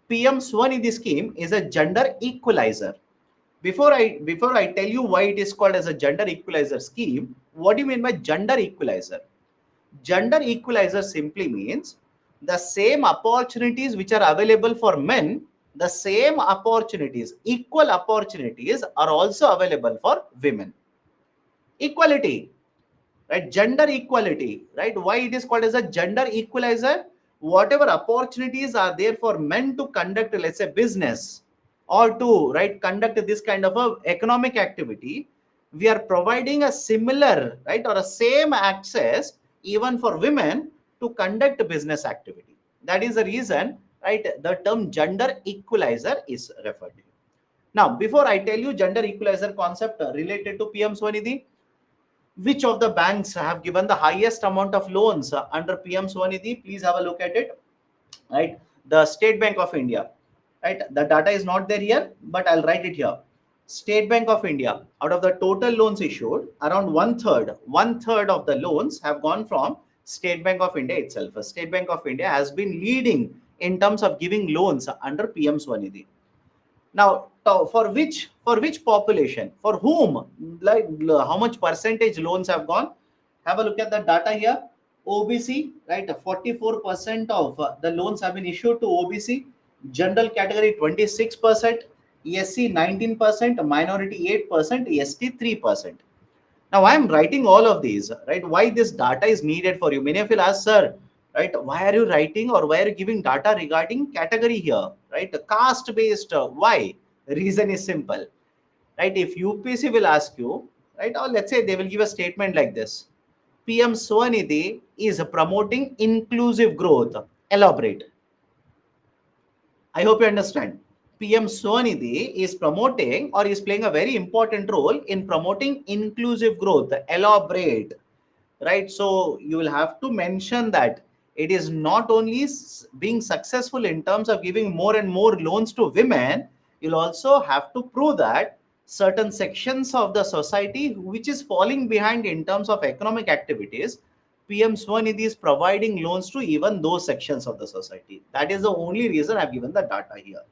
PM Swanidhi scheme is a gender equalizer? Before I tell you why it is called as a gender equalizer scheme, what do you mean by gender equalizer? Gender equalizer simply means the same opportunities which are available for men, the same opportunities, equal opportunities are also available for women. Equality, right? Gender equality, right? Why it is called as a gender equalizer? Whatever opportunities are there for men to conduct, let's say, business, or to, right, conduct this kind of a economic activity, we are providing a similar, right, or a same access even for women to conduct business activity. That is the reason, right, the term gender equalizer is referred to. Now, before I tell you gender equalizer concept related to PM Swanidhi, which of the banks have given the highest amount of loans under PM Swanidhi? Please have a look at it. Right, the State Bank of India. Right, the data is not there here, but I'll write it here. State Bank of India, out of the total loans issued, around one third of the loans have gone from State Bank of India itself. State Bank of India has been leading in terms of giving loans under PM Swanidhi. Now, for which population, for whom, like how much percentage loans have gone? Have a look at the data here. OBC, right? 44% of the loans have been issued to OBC. General category 26%, SC 19%, minority 8%, ST 3%. Now I am writing all of these, right? Why this data is needed for you? Many of you ask, sir, right? Why are you writing or why are you giving data regarding category here, right? Caste based. Why? Reason is simple, right? If UPSC will ask you, right, or let's say they will give a statement like this. PM Swanidhi is promoting inclusive growth. Elaborate. I hope you understand. PM Swanidhi is promoting or is playing a very important role in promoting inclusive growth. Elaborate. Right? So you will have to mention that it is not only being successful in terms of giving more and more loans to women, you'll also have to prove that certain sections of the society which is falling behind in terms of economic activities, PM Swanidhi is providing loans to even those sections of the society. That is the only reason I've given the data here.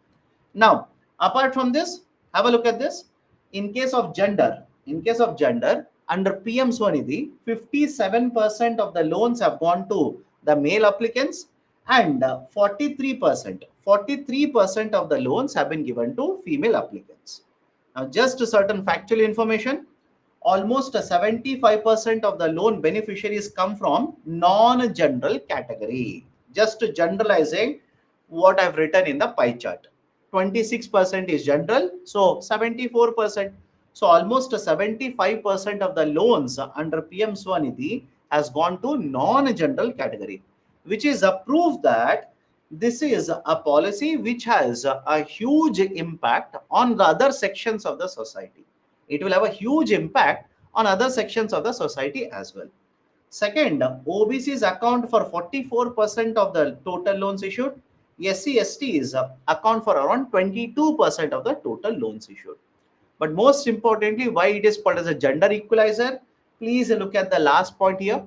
Now, apart from this, have a look at this. In case of gender, under PM Swanidhi, 57% of the loans have gone to the male applicants, and 43% of the loans have been given to female applicants. Now, just a certain factual information, almost 75% of the loan beneficiaries come from non-general category. Just generalizing what I've written in the pie chart. 26% is general, so 74%. So almost 75% of the loans under PM Swanidhi has gone to non-general category, which is a proof that this is a policy which has a huge impact on the other sections of the society. It will have a huge impact on other sections of the society as well. Second, OBCs account for 44% of the total loans issued. SC/STs account for around 22% of the total loans issued. But most importantly, why it is called as a gender equalizer? Please look at the last point here.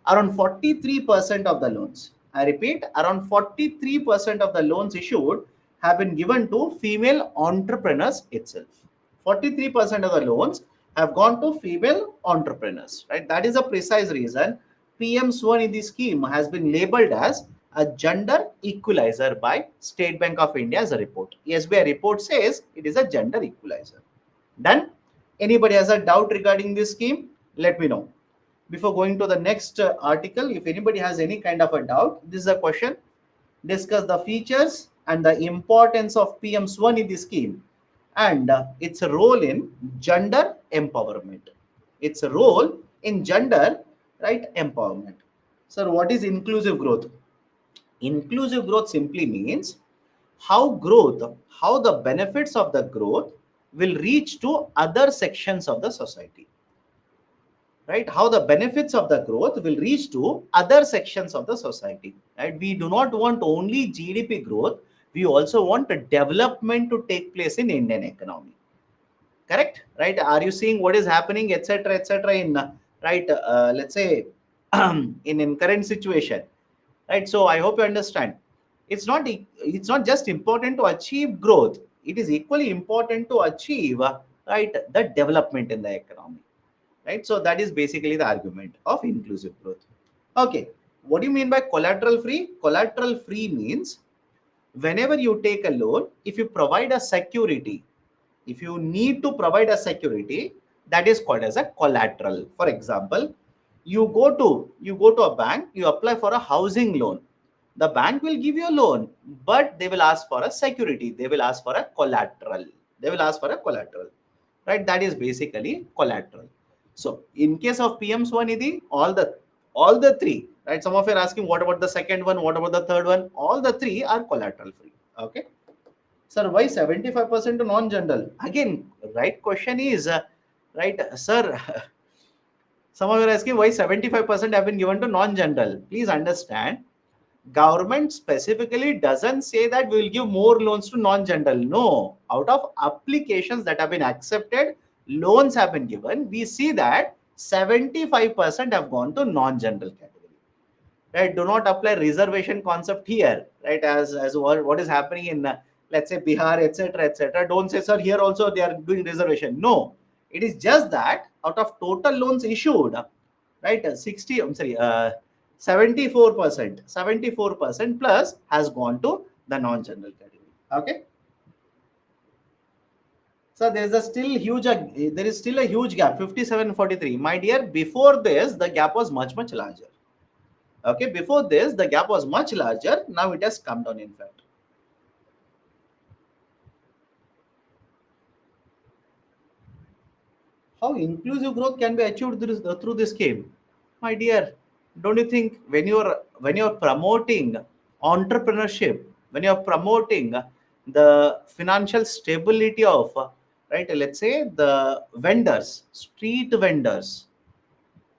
Around 43% of the loans, I repeat, around 43% of the loans issued have been given to female entrepreneurs itself. 43% of the loans have gone to female entrepreneurs, right? That is a precise reason PM Swanidhi scheme has been labeled as a gender equalizer by State Bank of India as a report. SBI report says it is a gender equalizer. Done? Anybody has a doubt regarding this scheme? Let me know. Before going to the next article, if anybody has any kind of a doubt, this is a question. Discuss the features and the importance of PM Swanidhi scheme and its role in gender empowerment. Its role in gender, right, empowerment. Sir, what is inclusive growth? Inclusive growth simply means how the benefits of the growth will reach to other sections of the society, right? How the benefits of the growth will reach to other sections of the society, right? We do not want only GDP growth, we also want a development to take place in Indian economy. Correct, right? Are you seeing what is happening, etc., in right, let's say in current situation, right? So I hope you understand. It's not just important to achieve growth, it is equally important to achieve right, the development in the economy, right? So that is basically the argument of inclusive growth. Okay, what do you mean by collateral free? Collateral free means whenever you take a loan, if you provide a security, if you need to provide a security, that is called as a collateral. For example, you go to a bank, you apply for a housing loan. The bank will give you a loan, but they will ask for a security, they will ask for a collateral, they will ask for a collateral, right? That is basically collateral. So in case of PM Swanidhi, all the three, right? Some of you are asking, what about the second one? What about the third one? All the three are collateral free. Okay. Sir, why 75% to non-general? Again, right question is, right, sir, some of you are asking why 75% have been given to non-general. Please understand, government specifically doesn't say that we will give more loans to non-general. No, out of applications that have been accepted, loans have been given. We see that 75% have gone to non-general category. Right? Do not apply reservation concept here, right? As what is happening in let's say Bihar, etc., etc. Don't say, sir, here also they are doing reservation. No, it is just that out of total loans issued, right, 60, I'm sorry, 74% plus has gone to the non-general category. Okay. So there is still a huge gap, 57-43. My dear, before this, the gap was much larger. Okay, before this, the gap was much larger. Now it has come down, in fact. How inclusive growth can be achieved through this scheme? My dear, don't you think when you're promoting entrepreneurship, when you're promoting the financial stability of right, let's say the vendors, street vendors,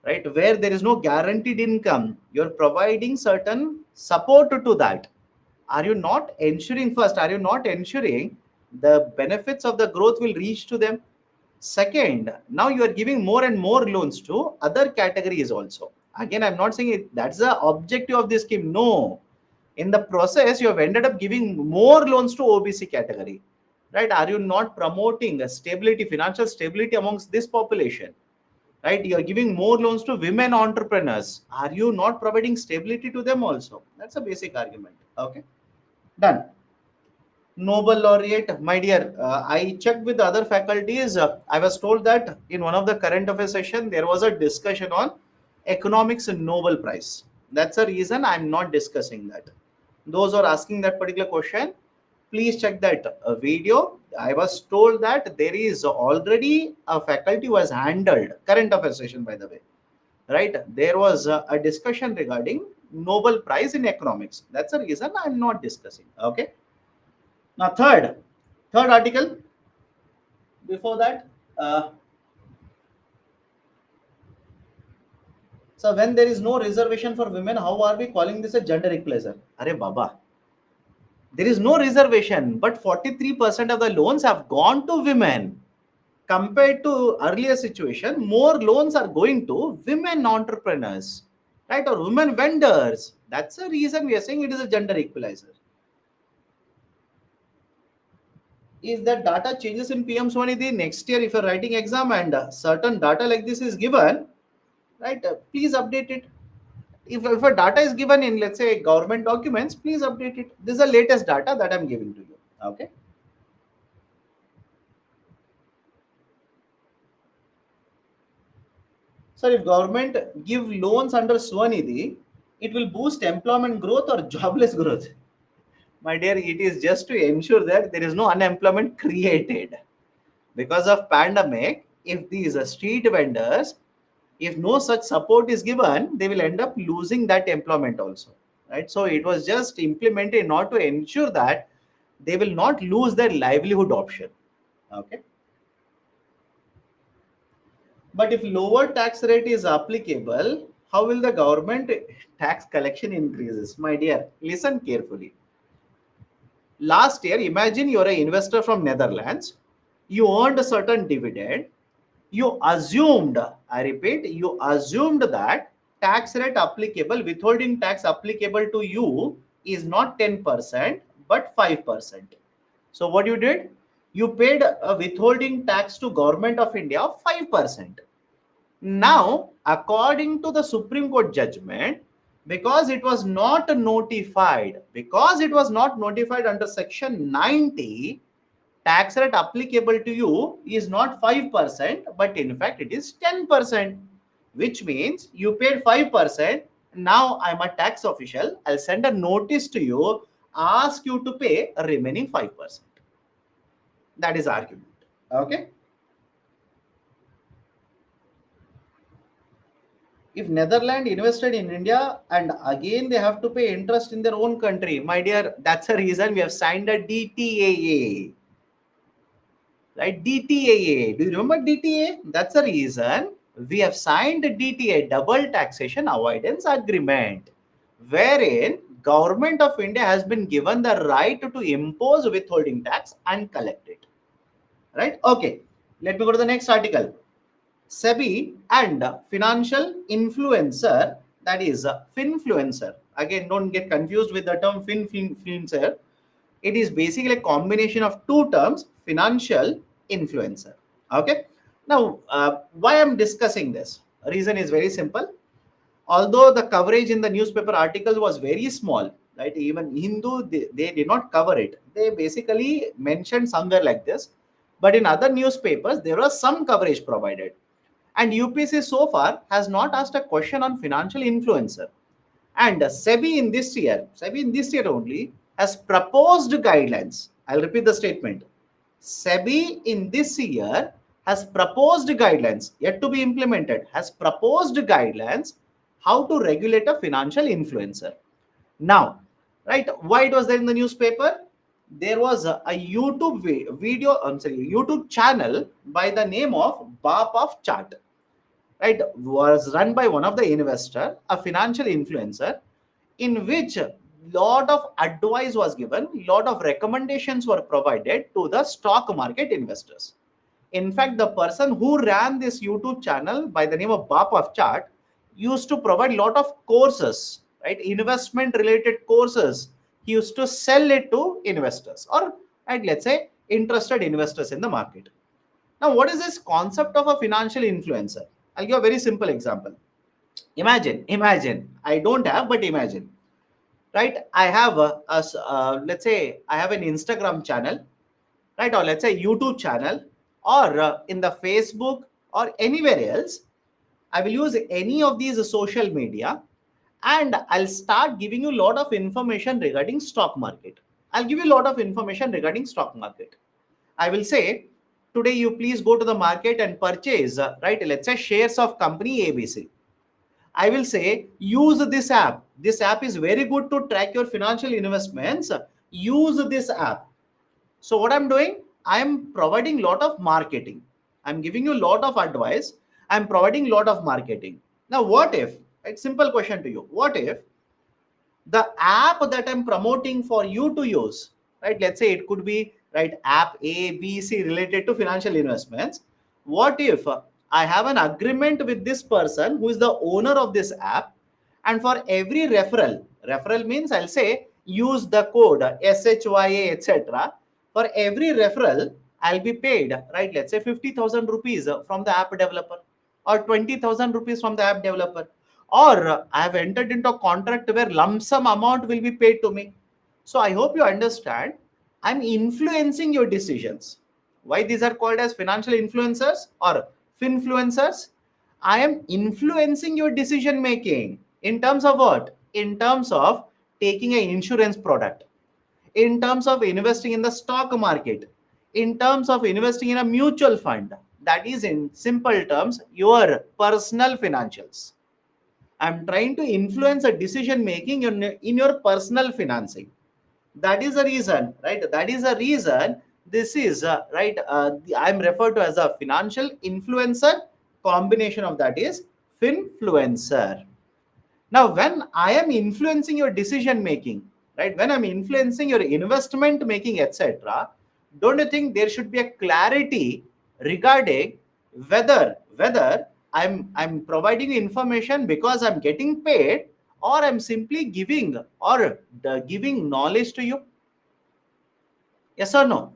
right, where there is no guaranteed income, you're providing certain support to that. Are you not ensuring, first, are you not ensuring the benefits of the growth will reach to them? Second, now you are giving more and more loans to other categories also. Again, I'm not saying that's the objective of this scheme. No, in the process you have ended up giving more loans to OBC category, right? Are you not promoting a stability, financial stability amongst this population? Right, you are giving more loans to women entrepreneurs. Are you not providing stability to them also? That's a basic argument. Okay, done. Nobel laureate, my dear, I checked with the other faculties. I was told that in one of the current affairs session, there was a discussion on economics Nobel Prize. That's the reason I'm not discussing that. Those who are asking that particular question, please check that video. I was told that there is already a faculty who has handled current affairs session, by the way. Right? There was a discussion regarding Nobel Prize in economics. That's the reason I'm not discussing. Okay. Now, third article. Before that, so when there is no reservation for women, how are we calling this a gender equalizer? Are Baba, there is no reservation, but 43% of the loans have gone to women. Compared to earlier situation, more loans are going to women entrepreneurs, right, or women vendors. That's the reason we are saying it is a gender equalizer. If that data changes in PM Swanidhi next year, if you're writing exam and certain data like this is given, right, please update it. If a data is given in, let's say, government documents, please update it. This is the latest data that I'm giving to you. Okay. So if government give loans under Swanidhi, it will boost employment growth or jobless growth. My dear, it is just to ensure that there is no unemployment created. Because of pandemic, if these street vendors, if no such support is given, they will end up losing that employment also. Right. So it was just implemented not to ensure that they will not lose their livelihood option. Okay. But if lower tax rate is applicable, how will the government tax collection increases? My dear, listen carefully. Last year, imagine you're an investor from Netherlands. You earned a certain dividend. You assumed, I repeat, you assumed that tax rate applicable, withholding tax applicable to you is not 10%, but 5%. So what you did? You paid a withholding tax to Government of India of 5%. Now, according to the Supreme Court judgment, because it was not notified under Section 90, tax rate applicable to you is not 5%, but in fact it is 10%, which means you paid 5%. Now I'm a tax official. I'll send a notice to you, ask you to pay a remaining 5%. That is argument. Okay. If Netherlands invested in India and again they have to pay interest in their own country, my dear, that's a reason we have signed a DTAA. Right? DTAA. Do you remember DTA? That's the reason we have signed the DTA, Double Taxation Avoidance Agreement, wherein Government of India has been given the right to impose withholding tax and collect it. Right? Okay. Let me go to the next article. SEBI and financial influencer, that is finfluencer. Again, don't get confused with the term finfluencer. It is basically a combination of two terms, financial influencer. Okay. Now, why I'm discussing this? Reason is very simple. Although the coverage in the newspaper article was very small, right? Even Hindu, they did not cover it. They basically mentioned somewhere like this. But in other newspapers, there was some coverage provided. And UPSC so far has not asked a question on financial influencer. And SEBI in this year only has proposed guidelines. I'll repeat the statement. SEBI in this year has proposed guidelines, yet to be implemented, has proposed guidelines how to regulate a financial influencer. Now, right, why it was there in the newspaper? There was a YouTube video, I'm sorry, YouTube channel by the name of Bap of Chart, right, was run by one of the investor, a financial influencer, in which lot of advice was given, lot of recommendations were provided to the stock market investors. In fact, the person who ran this YouTube channel by the name of Bap of Chart used to provide lot of courses, right, investment related courses. He used to sell it to investors, or right, let's say interested investors in the market. Now, what is this concept of a financial influencer? I'll give a very simple example. Imagine, I don't have, but imagine, right? I have let's say I have an Instagram channel, right? Or let's say YouTube channel, or in the Facebook or anywhere else. I will use any of these social media, and I'll start giving you a lot of information regarding stock market. I'll give you a lot of information regarding stock market. I will say, today you please go to the market and purchase, right? Let's say shares of company ABC. I will say, use this app. This app is very good to track your financial investments. Use this app. So what I'm doing, I'm providing lot of marketing. I'm giving you a lot of advice. I'm providing lot of marketing. Now, what if, right, simple question to you, what if the app that I'm promoting for you to use, right, let's say it could be, right, app A, B, C related to financial investments. What if I have an agreement with this person who is the owner of this app, and for every referral means I'll say use the code SHYA, etc. For every referral, I'll be paid, right, let's say 50,000 rupees from the app developer, or 20,000 rupees from the app developer, or I have entered into a contract where lump sum amount will be paid to me. So I hope you understand. I'm influencing your decisions. Why these are called as financial influencers or finfluencers? I am influencing your decision making in terms of what? In terms of taking an insurance product, in terms of investing in the stock market, in terms of investing in a mutual fund. That is, in simple terms, your personal financials. I'm trying to influence a decision making in your personal financing. That is the reason, right? That is the reason this is, right, I'm referred to as a financial influencer. Combination of that is finfluencer. Now, when I am influencing your decision making, right, when I'm influencing your investment making, etc., don't you think there should be a clarity regarding whether I'm providing you information because I'm getting paid, or I'm simply giving, or giving knowledge to you? Yes or no?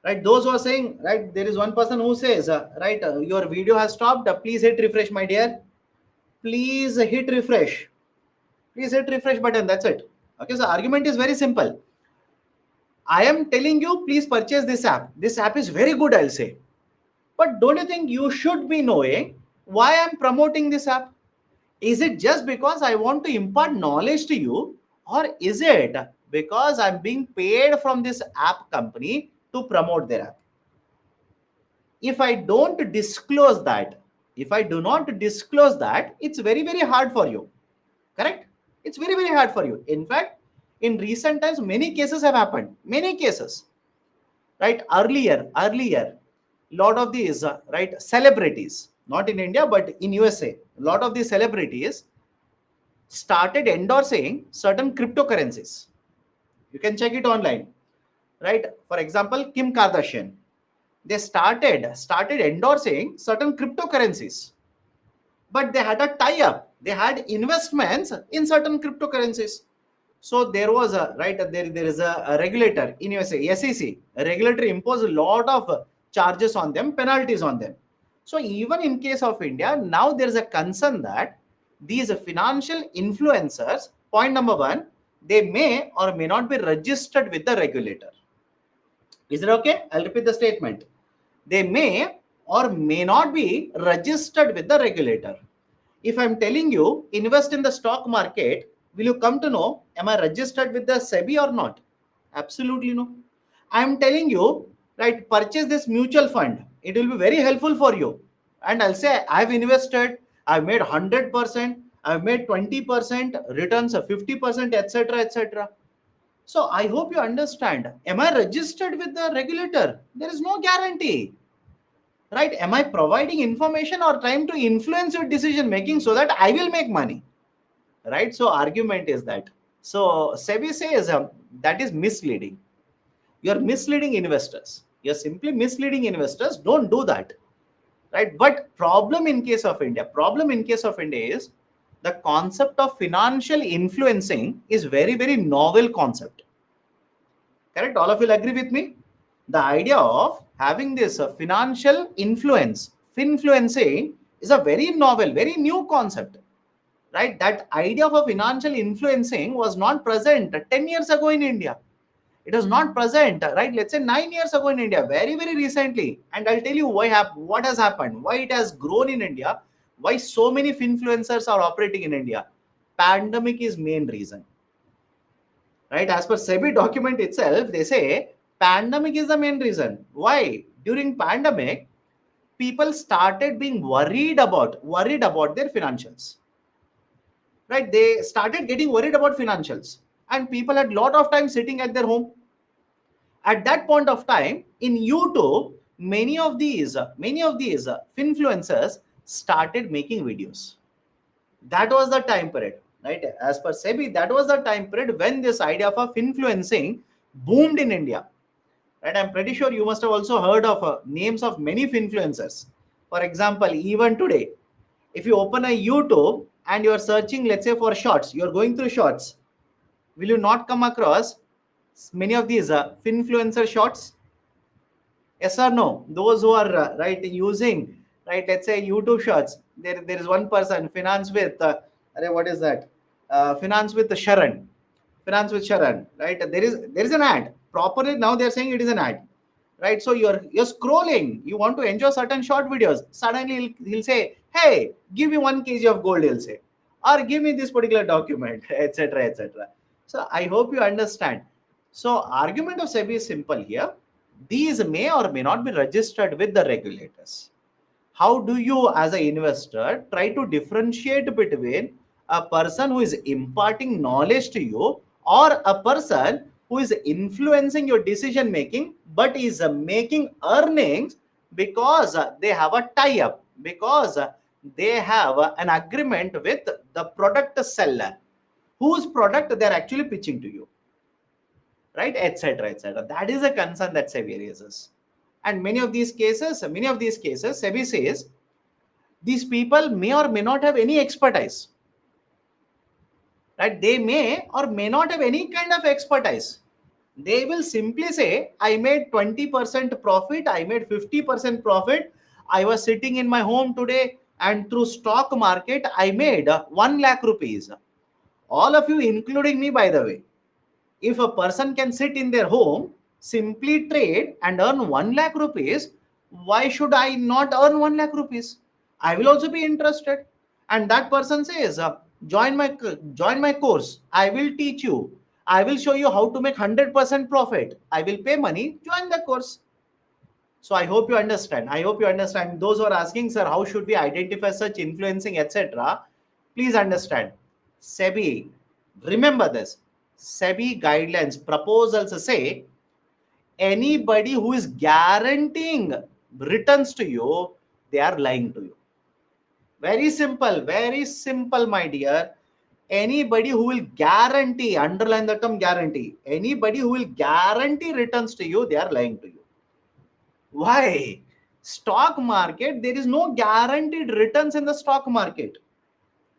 Right? Those who are saying, right, there is one person who says, right, your video has stopped. Please hit refresh, my dear. Please hit refresh. Please hit refresh button. That's it. Okay, so argument is very simple. I am telling you, please purchase this app. This app is very good, I'll say. But don't you think you should be knowing why I'm promoting this app? Is it just because I want to impart knowledge to you, or is it because I'm being paid from this app company to promote their app? If I don't disclose that, if I do not disclose that, it's very, very hard for you. Correct? It's very, very hard for you. In fact, in recent times, many cases have happened. Many cases, right? Earlier, lot of these, right, celebrities, not in India, but in USA, a lot of these celebrities started endorsing certain cryptocurrencies. You can check it online, right? For example, Kim Kardashian, they started endorsing certain cryptocurrencies, but they had a tie-up. They had investments in certain cryptocurrencies. So there was a, right, there is a regulator in USA, SEC. A regulator imposed a lot of charges on them, penalties on them. So even in case of India, now there is a concern that these financial influencers, point number one, they may or may not be registered with the regulator. Is it okay? I'll repeat the statement. They may or may not be registered with the regulator. If I'm telling you invest in the stock market, will you come to know, am I registered with the SEBI or not? Absolutely no. I'm telling you, right, purchase this mutual fund. It will be very helpful for you. And I'll say, I've invested, I've made 100%, I've made 20% returns, 50%, etc., etc. So I hope you understand. Am I registered with the regulator? There is no guarantee, right? Am I providing information or trying to influence your decision making so that I will make money, right? So argument is that. So SEBI says that is misleading. You're misleading investors. You're simply misleading investors. Don't do that, right? But problem in case of India is the concept of financial influencing is very, very novel concept. Correct? All of you will agree with me? The idea of having this financial influence, finfluencing, is a very novel, very new concept, right? That idea of a financial influencing was not present 10 years ago in India. It was not present, right? Let's say 9 years ago in India, very, very recently. And I'll tell you what has happened, why it has grown in India, why so many influencers are operating in India. Pandemic is main reason, right? As per SEBI document itself, they say pandemic is the main reason. Why? During pandemic, people started being worried about their financials, right? They started getting worried about financials, and people had lot of time sitting at their home. At that point of time, in YouTube, many of these influencers started making videos. That was the time period, right? As per SEBI, that was the time period when this idea of influencing boomed in India, right? I'm pretty sure you must have also heard of names of many influencers. For example, even today, if you open a YouTube and you are searching, let's say, for shorts, you are going through shorts, will you not come across many of these influencer shorts? Yes or no? Those who are right using, right, let's say YouTube shorts, there is one person, finance with what is that, finance with Sharon, right? There is an ad properly. Now they're saying it is an ad, right? So you're scrolling, you want to enjoy certain short videos, suddenly he'll say, hey, give me 1 kg of gold, he'll say, or give me this particular document, etc., etc. So I hope you understand. So argument of SEBI is simple here. These may or may not be registered with the regulators. How do you, as an investor, try to differentiate between a person who is imparting knowledge to you or a person who is influencing your decision making but is making earnings because they have a tie up, because they have an agreement with the product seller whose product they're actually pitching to you, right, etc., etc. That is a concern that SEBI raises. And many of these cases, SEBI says these people may or may not have any expertise, right? They may or may not have any kind of expertise. They will simply say, I made 20% profit, I made 50% profit, I was sitting in my home today, and through stock market, I made 1 lakh rupees. All of you, including me, by the way, if a person can sit in their home, simply trade and earn 1 lakh rupees, why should I not earn 1 lakh rupees? I will also be interested. And that person says, join my course. I will teach you. I will show you how to make 100% profit. I will pay money. Join the course. So I hope you understand. I hope you understand. Those who are asking, sir, how should we identify such influencing, etc., please understand. SEBI, remember this. SEBI guidelines proposals say anybody who is guaranteeing returns to you, they are lying to you. Very simple, my dear. Anybody who will guarantee, underline the term guarantee, anybody who will guarantee returns to you, they are lying to you. Why? Stock market, there is no guaranteed returns in the stock market.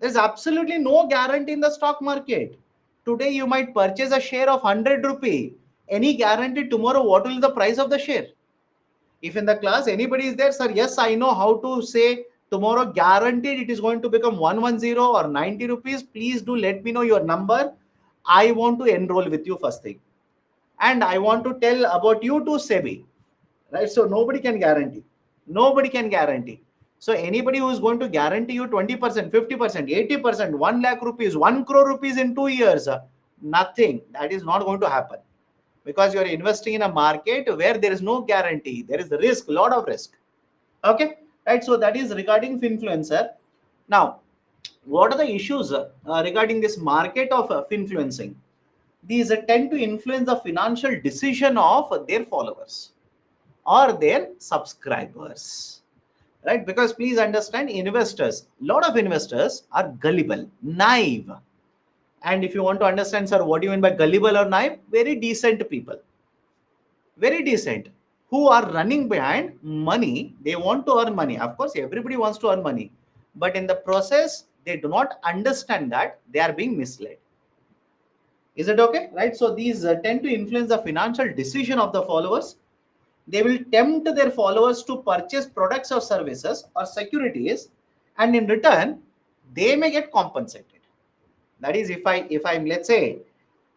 There's absolutely no guarantee in the stock market. Today you might purchase a share of 100 rupee. Any guarantee tomorrow what will be the price of the share? If in the class anybody is there, sir, yes, I know how to say tomorrow guaranteed it is going to become 110 or 90 rupees. Please do let me know your number. I want to enroll with you first thing. And I want to tell about you to SEBI. Right? So nobody can guarantee. Nobody can guarantee. So anybody who is going to guarantee you 20%, 50%, 80%, 1 lakh rupees, 1 crore rupees in 2 years, nothing. That is not going to happen. Because you are investing in a market where there is no guarantee. There is risk, lot of risk. Okay? Right? So that is regarding influencer. Now, What are the issues regarding this market of influencing? These tend to influence the financial decision of their followers or their subscribers, right? Because please understand, investors, lot of investors are gullible, naive. And if you want to understand, sir, what do you mean by gullible or naive? Very decent people, very decent, who are running behind money. They want to earn money. Of course, everybody wants to earn money, but in the process, they do not understand that they are being misled. Is it okay? Right? So these tend to influence the financial decision of the followers. They will tempt their followers to purchase products or services or securities, and in return, they may get compensated. That is, if I'm, let's say,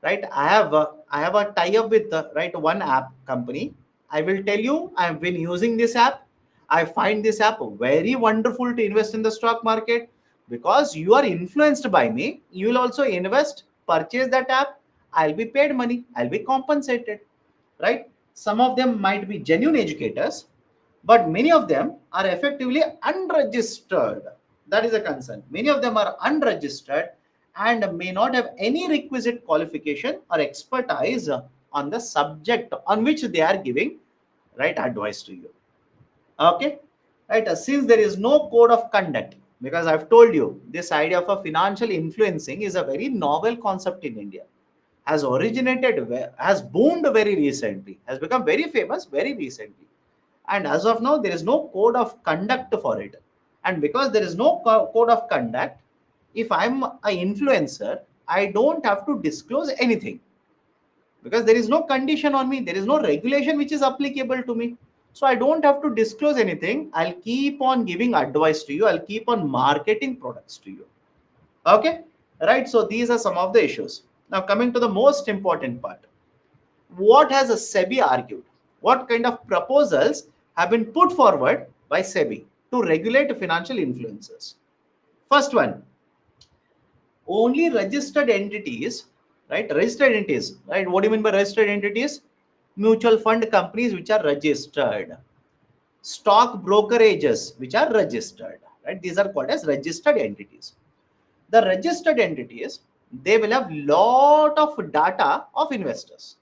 right, I have a tie up with right, one app company. I will tell you, I have been using this app. I find this app very wonderful to invest in the stock market. Because you are influenced by me, you will also invest, purchase that app. I'll be paid money, I'll be compensated, right? Some of them might be genuine educators, but many of them are effectively unregistered. That is a concern. Many of them are unregistered and may not have any requisite qualification or expertise on the subject on which they are giving right advice to you. Okay, right? Since there is no code of conduct, because I've told you this idea of a financial influencing is a very novel concept in India, has originated, has boomed very recently, has become very famous very recently. And as of now, there is no code of conduct for it. And because there is no code of conduct, if I'm an influencer, I don't have to disclose anything, because there is no condition on me, there is no regulation which is applicable to me. So I don't have to disclose anything. I'll keep on giving advice to you, I'll keep on marketing products to you. Okay, right? So these are some of the issues. Now coming to the most important part, what has a SEBI argued? What kind of proposals have been put forward by SEBI to regulate financial influencers? First one, only registered entities, right? Registered entities, right? What do you mean by registered entities? Mutual fund companies which are registered, stock brokerages which are registered, right? These are called as registered entities. The registered entities, they will have lot of data of investors.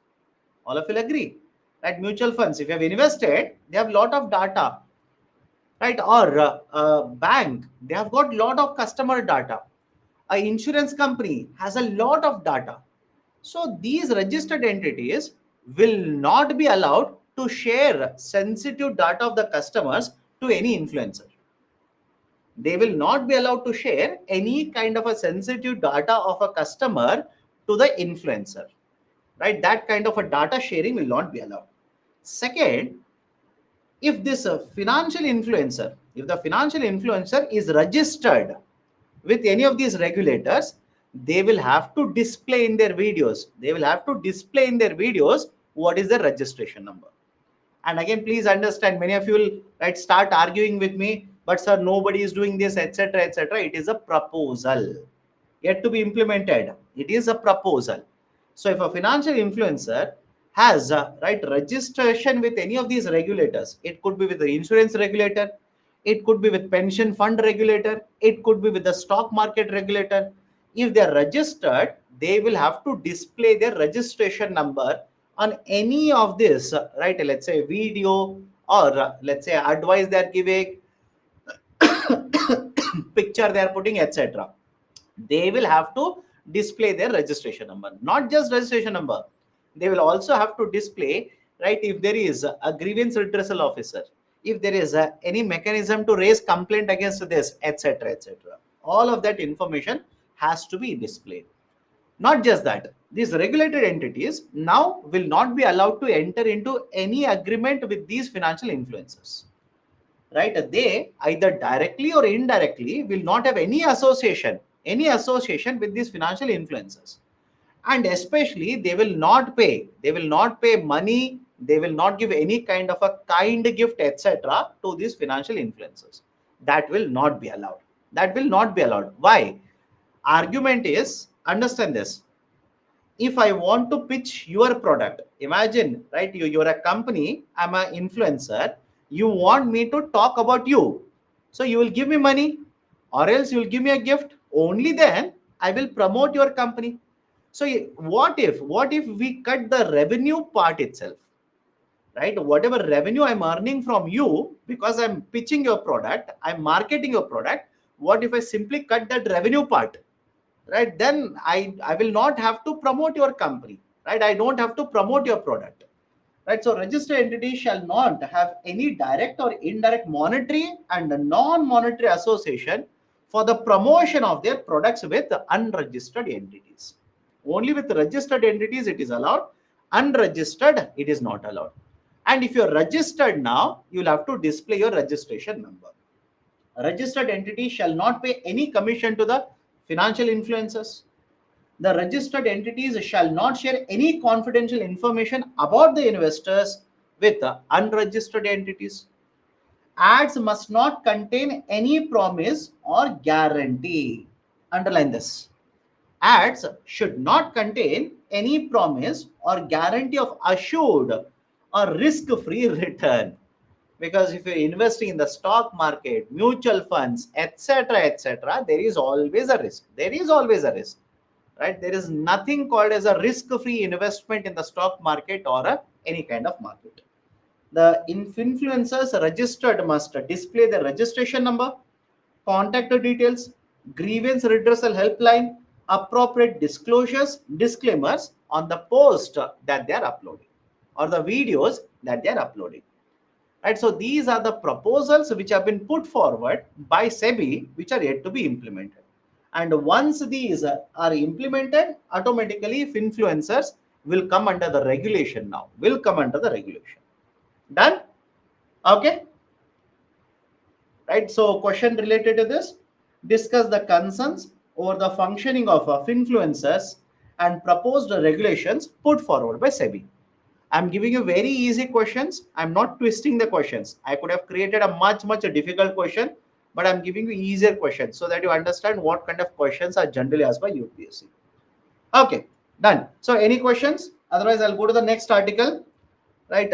All of you will agree, right? Mutual funds, if you have invested, they have lot of data, right? Or bank, they have got lot of customer data. A insurance company has a lot of data. So these registered entities will not be allowed to share sensitive data of the customers to any influencer. They will not be allowed to share any kind of a sensitive data of a customer to the influencer, right? That kind of a data sharing will not be allowed. Second, if this financial influencer, if the financial influencer is registered with any of these regulators, they will have to display in their videos, what is the registration number. And again, please understand, many of you will right start arguing with me, but sir, nobody is doing this, etc., etc. It is a proposal yet to be implemented. It is a proposal. So if a financial influencer has right registration with any of these regulators, it could be with the insurance regulator, it could be with pension fund regulator, it could be with the stock market regulator. If they are registered, they will have to display their registration number on any of this, right? Let's say video, or let's say advice they are giving, picture they are putting, etc. They will have to display their registration number. Not just registration number, they will also have to display, right, if there is a grievance redressal officer, if there is any mechanism to raise complaint against this, etc., etc. All of that information has to be displayed. Not just that, these regulated entities now will not be allowed to enter into any agreement with these financial influencers, right? They either directly or indirectly will not have any association with these financial influencers. And especially, they will not pay money, they will not give any kind of a kind gift, etc., to these financial influencers. That will not be allowed. That will not be allowed. Why? Argument is, understand this, if I want to pitch your product, imagine, right? You're a company, I'm an influencer, you want me to talk about you. So you will give me money. or else you'll give me a gift. Only then I will promote your company. So what if we cut the revenue part itself, right? Whatever revenue I'm earning from you because I'm pitching your product, I'm marketing your product. What if I simply cut that revenue part, right? Then I will not have to promote your company, right? I don't have to promote your product, right? So registered entities shall not have any direct or indirect monetary and non-monetary association for the promotion of their products with unregistered entities. Only with registered entities it is allowed. Unregistered, it is not allowed. And if you're registered now, you'll have to display your registration number. A registered entity shall not pay any commission to the financial influencers. The registered entities shall not share any confidential information about the investors with unregistered entities. Ads must not contain any promise or guarantee. Underline this. Ads should not contain any promise or guarantee of assured or risk-free return. Because if you're investing in the stock market, mutual funds, etc., there is always a risk. There is always a risk, right? There is nothing called as a risk-free investment in the stock market or any kind of market. The influencers registered must display the registration number, contact details, grievance redressal helpline, appropriate disclosures, disclaimers on the post that they are uploading or the videos that they are uploading. Right, so these are the proposals which have been put forward by SEBI, which are yet to be implemented. And once these are implemented, automatically influencers will come under the regulation now, will come under the regulation. Done? Okay. Right, so question related to this, discuss the concerns over the functioning of influencers and proposed regulations put forward by SEBI. I'm giving you very easy questions. I'm not twisting the questions. I could have created a much difficult question, but I'm giving you easier questions so that you understand what kind of questions are generally asked by UPSC. Okay, done. So any questions? Otherwise, I'll go to the next article. Right.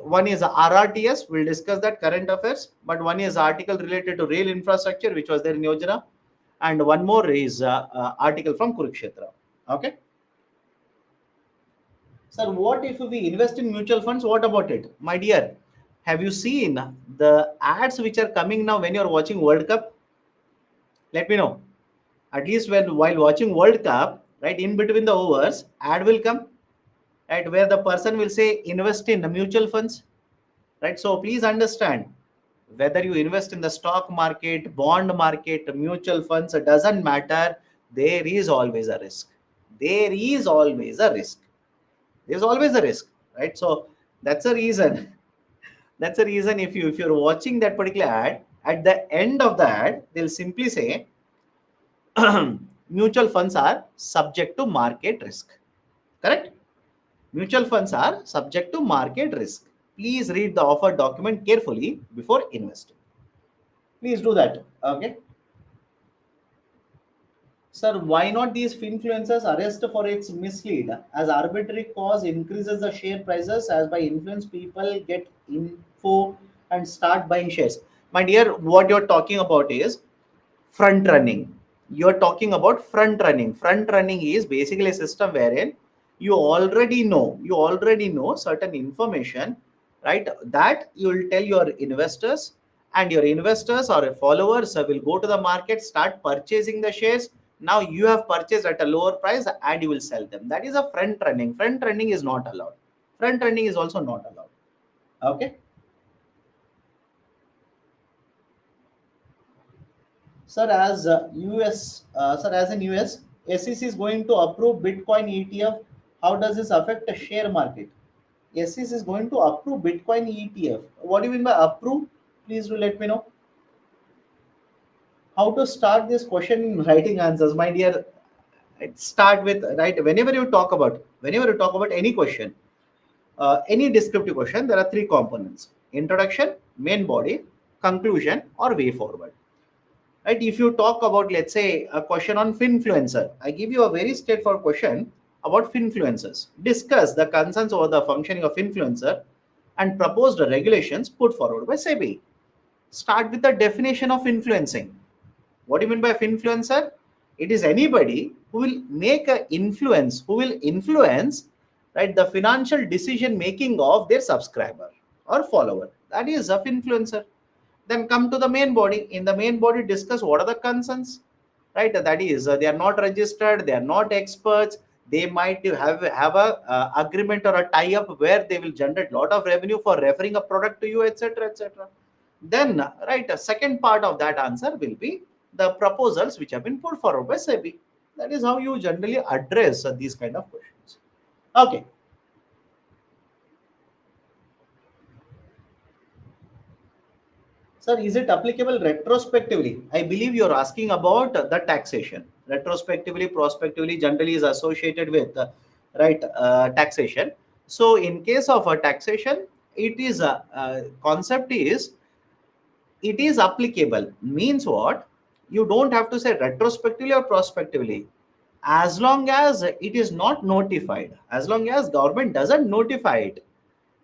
One is RRTS. We'll discuss that, current affairs. But one is article related to rail infrastructure, which was there in Yojana. And one more is article from Kurukshetra. Okay. Sir, what if we invest in mutual funds? What about it? My dear, have you seen the ads which are coming now when you're watching World Cup? Let me know. At least while watching World Cup, right, in between the overs, ad will come, right, where the person will say invest in the mutual funds, right? So please understand, whether you invest in the stock market, bond market, mutual funds, it doesn't matter. There is always a risk. There is always a risk. There's always a risk, right? So that's a reason. That's a reason if you're watching that particular ad, at the end of the ad, they'll simply say mutual funds are subject to market risk. Correct? Mutual funds are subject to market risk. Please read the offer document carefully before investing. Please do that. Okay. Sir, why not these influencers arrest for its mislead as arbitrary cause increases the share prices as by influence people get info and start buying shares? My dear, what you're talking about is front running. You're talking about front running. Front running is basically a system wherein you already know certain information, right? That you will tell your investors, and your investors or followers will go to the market, start purchasing the shares. Now you have purchased at a lower price and you will sell them. That is a front running. Front running is not allowed. Front running is also not allowed. Okay. Sir, as sir, as in US, SEC is going to approve Bitcoin ETF. How does this affect the share market? SEC is going to approve Bitcoin ETF. What do you mean by approve? Please do let me know. How to start this question in writing answers, my dear? Start with, right, whenever you talk about any question, any descriptive question, there are three components: introduction, main body, conclusion, or way forward. Right, if you talk about, let's say, a question on finfluencer, I give you a very straightforward question about finfluencers. Discuss the concerns over the functioning of influencer and propose the regulations put forward by SEBI. Start with the definition of influencing. What do you mean by influencer? It is anybody who will make a influence, who will influence, right, the financial decision making of their subscriber or follower. That is of influencer. Then come to the main body. In the main body, discuss what are the concerns, right? That is, they are not registered, they are not experts. They might have a agreement or a tie up where they will generate lot of revenue for referring a product to you, etc., etc. Then, right, a second part of that answer will be the proposals which have been put forward by SEBI. That is how you generally address these kind of questions. Okay. Sir, is it applicable retrospectively? I believe you're asking about the taxation. Retrospectively, prospectively, generally is associated with right taxation. So, in case of a taxation, it is a concept is it is applicable. Means what? You don't have to say retrospectively or prospectively. As long as it is not notified, as long as government doesn't notify it,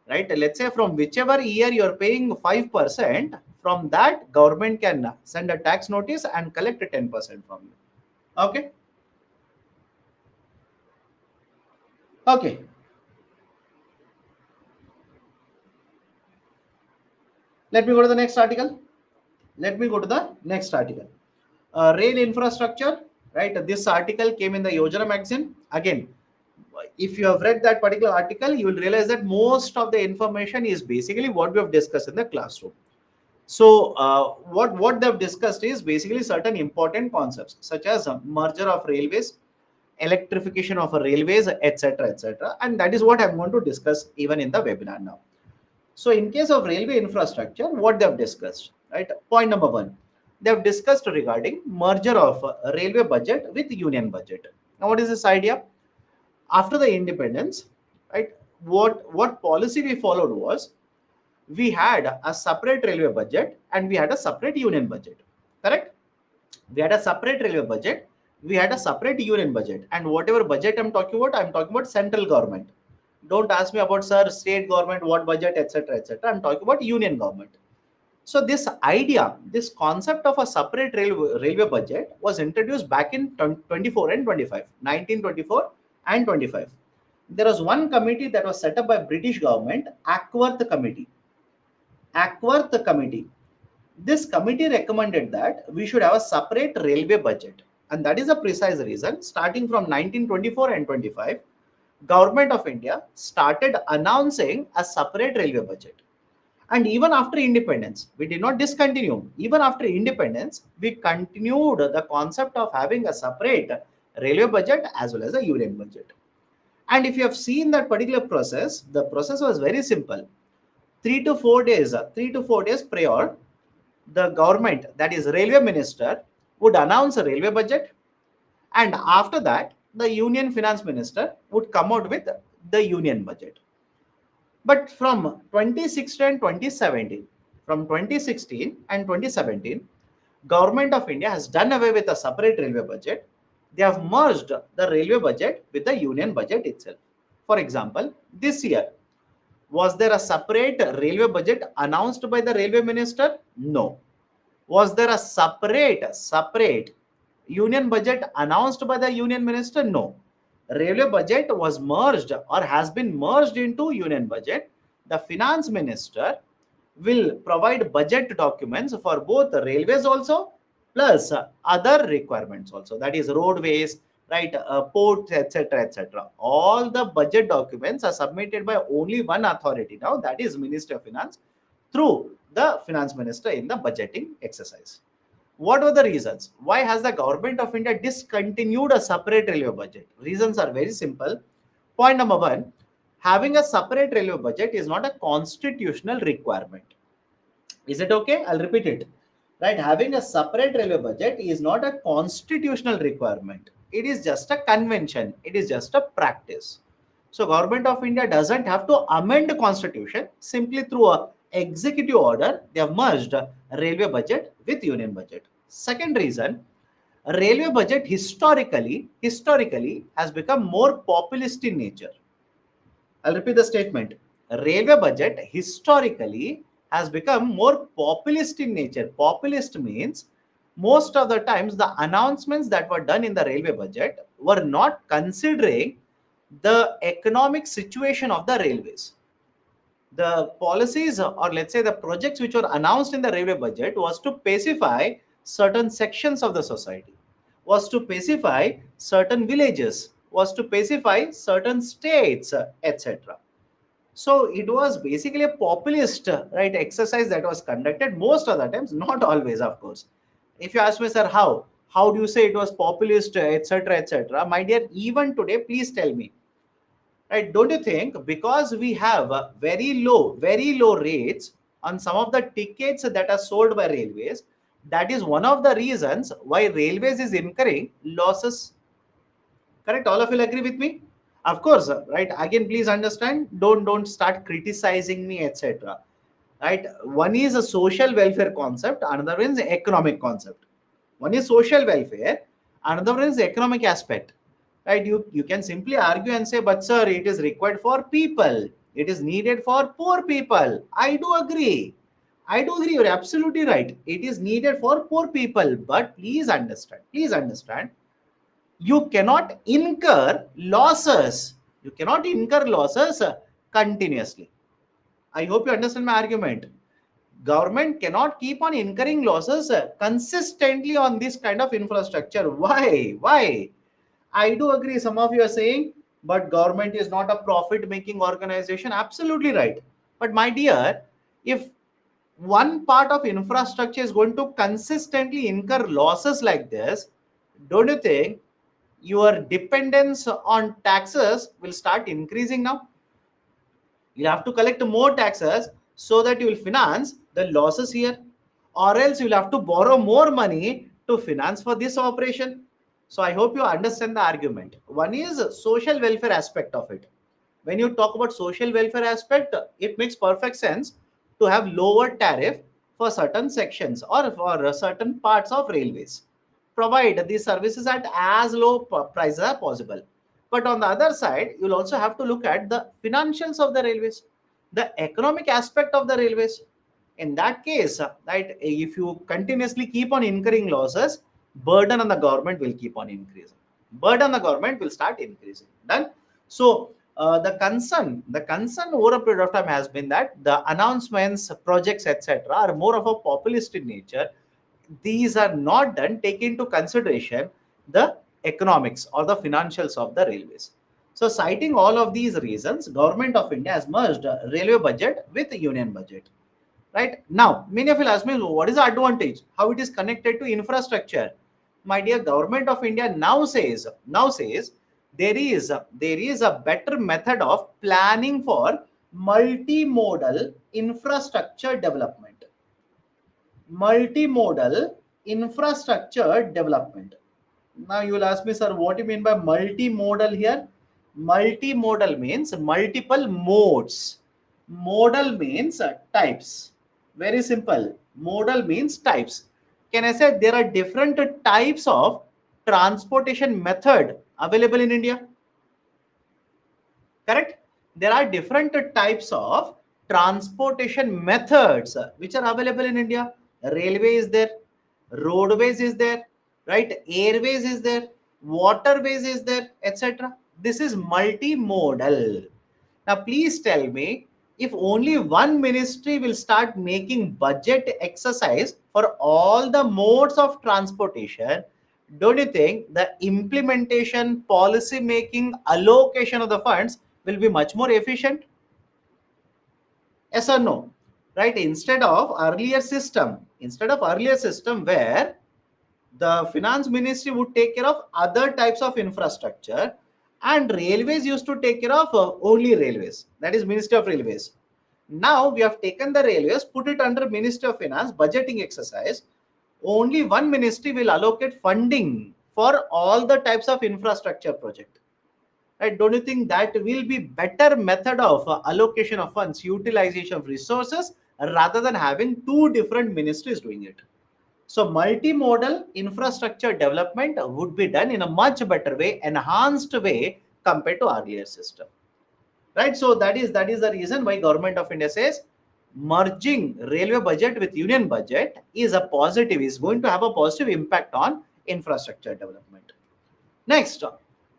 right? Let's say from whichever year you're paying 5%, from that government can send a tax notice and collect a 10% from you. Okay. Okay. Let me go to the next article. Let me go to the next article. Rail infrastructure, right? This article came in the Yojana magazine. Again, if you have read that particular article, you will realize that most of the information is basically what we have discussed in the classroom. So what they've discussed is basically certain important concepts such as merger of railways, electrification of railways, etc., etc. And that is what I'm going to discuss even in the webinar now. So in case of railway infrastructure, what they've discussed, right? Point number one, they've discussed regarding merger of railway budget with union budget. Now, what is this idea? After the independence, right? What policy we followed was we had a separate railway budget and we had a separate union budget. Correct? We had a separate railway budget, we had a separate union budget, and whatever budget I'm talking about central government. Don't ask me about sir state government what budget, etc., etc. I'm talking about union government. So this idea, this concept of a separate railway budget was introduced back in 24 and 25, 1924 and 25. There was one committee that was set up by British government, Ackworth Committee. Ackworth Committee. This committee recommended that we should have a separate railway budget. And that is a precise reason. Starting from 1924 and 25, Government of India started announcing a separate railway budget. And even after independence, we did not discontinue. Even after independence, we continued the concept of having a separate railway budget as well as a union budget. And if you have seen that particular process, the process was very simple. 3 to 4 days prior, the government, that is railway minister, would announce a railway budget, and after that the union finance minister would come out with the union budget. But from 2016 and 2017, from 2016 and 2017, government of India has done away with a separate railway budget. They have merged the railway budget with the union budget itself. For example, this year, was there a separate railway budget announced by the railway minister? No. Was there a separate union budget announced by the union minister? No. Railway budget was merged or has been merged into union budget. The finance minister will provide budget documents for both the railways also plus other requirements also. That is roadways, right, ports, etc., etc. All the budget documents are submitted by only one authority now, that is Ministry of Finance, through the finance minister in the budgeting exercise. What were the reasons? Why has the government of India discontinued a separate railway budget? Reasons are very simple. Point number one, having a separate railway budget is not a constitutional requirement. Is it okay? I'll repeat it. Right, having a separate railway budget is not a constitutional requirement. It is just a convention. It is just a practice. So government of India doesn't have to amend the constitution. Simply through a executive order, they have merged railway budget with union budget. Second reason, railway budget historically has become more populist in nature. I'll repeat the statement. Railway budget historically has become more populist in nature. Populist means most of the times the announcements that were done in the railway budget were not considering the economic situation of the railways. The policies, or let's say the projects which were announced in the railway budget, was to pacify certain sections of the society, was to pacify certain villages, was to pacify certain states, etc. So it was basically a populist, right, exercise that was conducted most of the times, not always, of course. If you ask me, sir, how do you say it was populist, etc., etc., my dear, even today, please tell me, right? Don't you think because we have very low rates on some of the tickets that are sold by railways, that is one of the reasons why railways is incurring losses? Correct? All of you will agree with me? Of course, right? Again, please understand. Don't start criticizing me, etc. Right? One is a social welfare concept, another one is economic concept. One is social welfare, another one is economic aspect. Right? You can simply argue and say, but sir, it is required for people. It is needed for poor people. I do agree. I do agree. You're absolutely right. It is needed for poor people. But please understand. Please understand, you cannot incur losses. You cannot incur losses continuously. I hope you understand my argument. Government cannot keep on incurring losses consistently on this kind of infrastructure. Why? I do agree, some of you are saying, but government is not a profit making organization. Absolutely right. But my dear, if one part of infrastructure is going to consistently incur losses like this, don't you think your dependence on taxes will start increasing now? You have to collect more taxes so that you will finance the losses here, or else you will have to borrow more money to finance for this operation. So I hope you understand the argument. One is social welfare aspect of it. When you talk about social welfare aspect, it makes perfect sense to have lower tariff for certain sections or for certain parts of railways. Provide these services at as low prices as possible. But on the other side, you'll also have to look at the financials of the railways, the economic aspect of the railways. In that case, right, if you continuously keep on incurring losses, burden on the government will keep on increasing. Burden on the government will start increasing. Done. So the concern over a period of time has been that the announcements, projects, etc., are more of a populist in nature. These are not done take into consideration the economics or the financials of the railways. So citing all of these reasons, government of India has merged railway budget with the union budget. Right now, many of you ask me, what is the advantage, how it is connected to infrastructure? My dear, government of India now says there is a better method of planning for multimodal infrastructure development. Multimodal infrastructure development. Now you will ask me, sir, what do you mean by multimodal here? Multimodal means multiple modes. Modal means types. Very simple. Modal means types. Can I say there are different types of transportation method available in India? Correct? There are different types of transportation methods which are available in India. Railway is there, roadways is there, right, airways is there, waterways is there, etc. This is multimodal. Now please tell me, if only one ministry will start making budget exercise for all the modes of transportation, don't you think the implementation, policy making, allocation of the funds will be much more efficient? Yes or no? Right? Instead of earlier system where the finance ministry would take care of other types of infrastructure and railways used to take care of only railways, that is Ministry of Railways. Now we have taken the railways, put it under Ministry of Finance budgeting exercise. Only one ministry will allocate funding for all the types of infrastructure project. Right? Don't you think that will be better method of allocation of funds, utilization of resources, rather than having two different ministries doing it? So multimodal infrastructure development would be done in a much better way, enhanced way compared to earlier system. Right? So that is the reason why Government of India says merging railway budget with union budget is going to have a positive impact on infrastructure development. Next,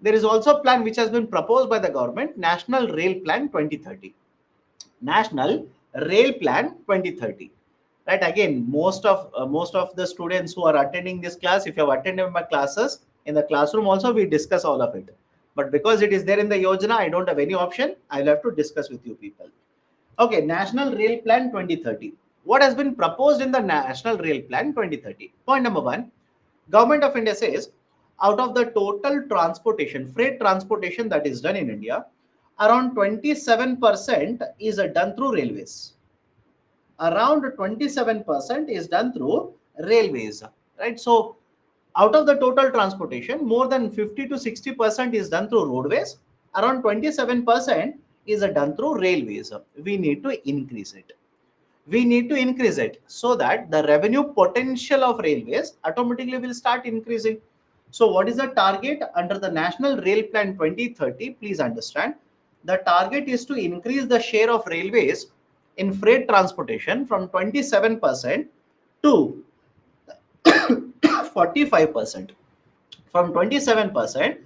there is also a plan which has been proposed by the government, National Rail Plan 2030. National Rail Plan 2030. Right, again, most of the students who are attending this class, if you have attended my classes in the classroom also, we discuss all of it. But because it is there in the Yojana, I don't have any option. I'll have to discuss with you people. Okay, National Rail Plan 2030. What has been proposed in the National Rail Plan 2030? Point number one, Government of India says out of the total transportation, freight transportation that is done in India, around 27% is done through railways. Around 27% is done through railways, right? So out of the total transportation, more than 50 to 60% is done through roadways. Around 27% is done through railways. We need to increase it. We need to increase it so that the revenue potential of railways automatically will start increasing. So what is the target under the National Rail Plan 2030? Please understand, the target is to increase the share of railways in freight transportation from 27% to 45%. From 27%,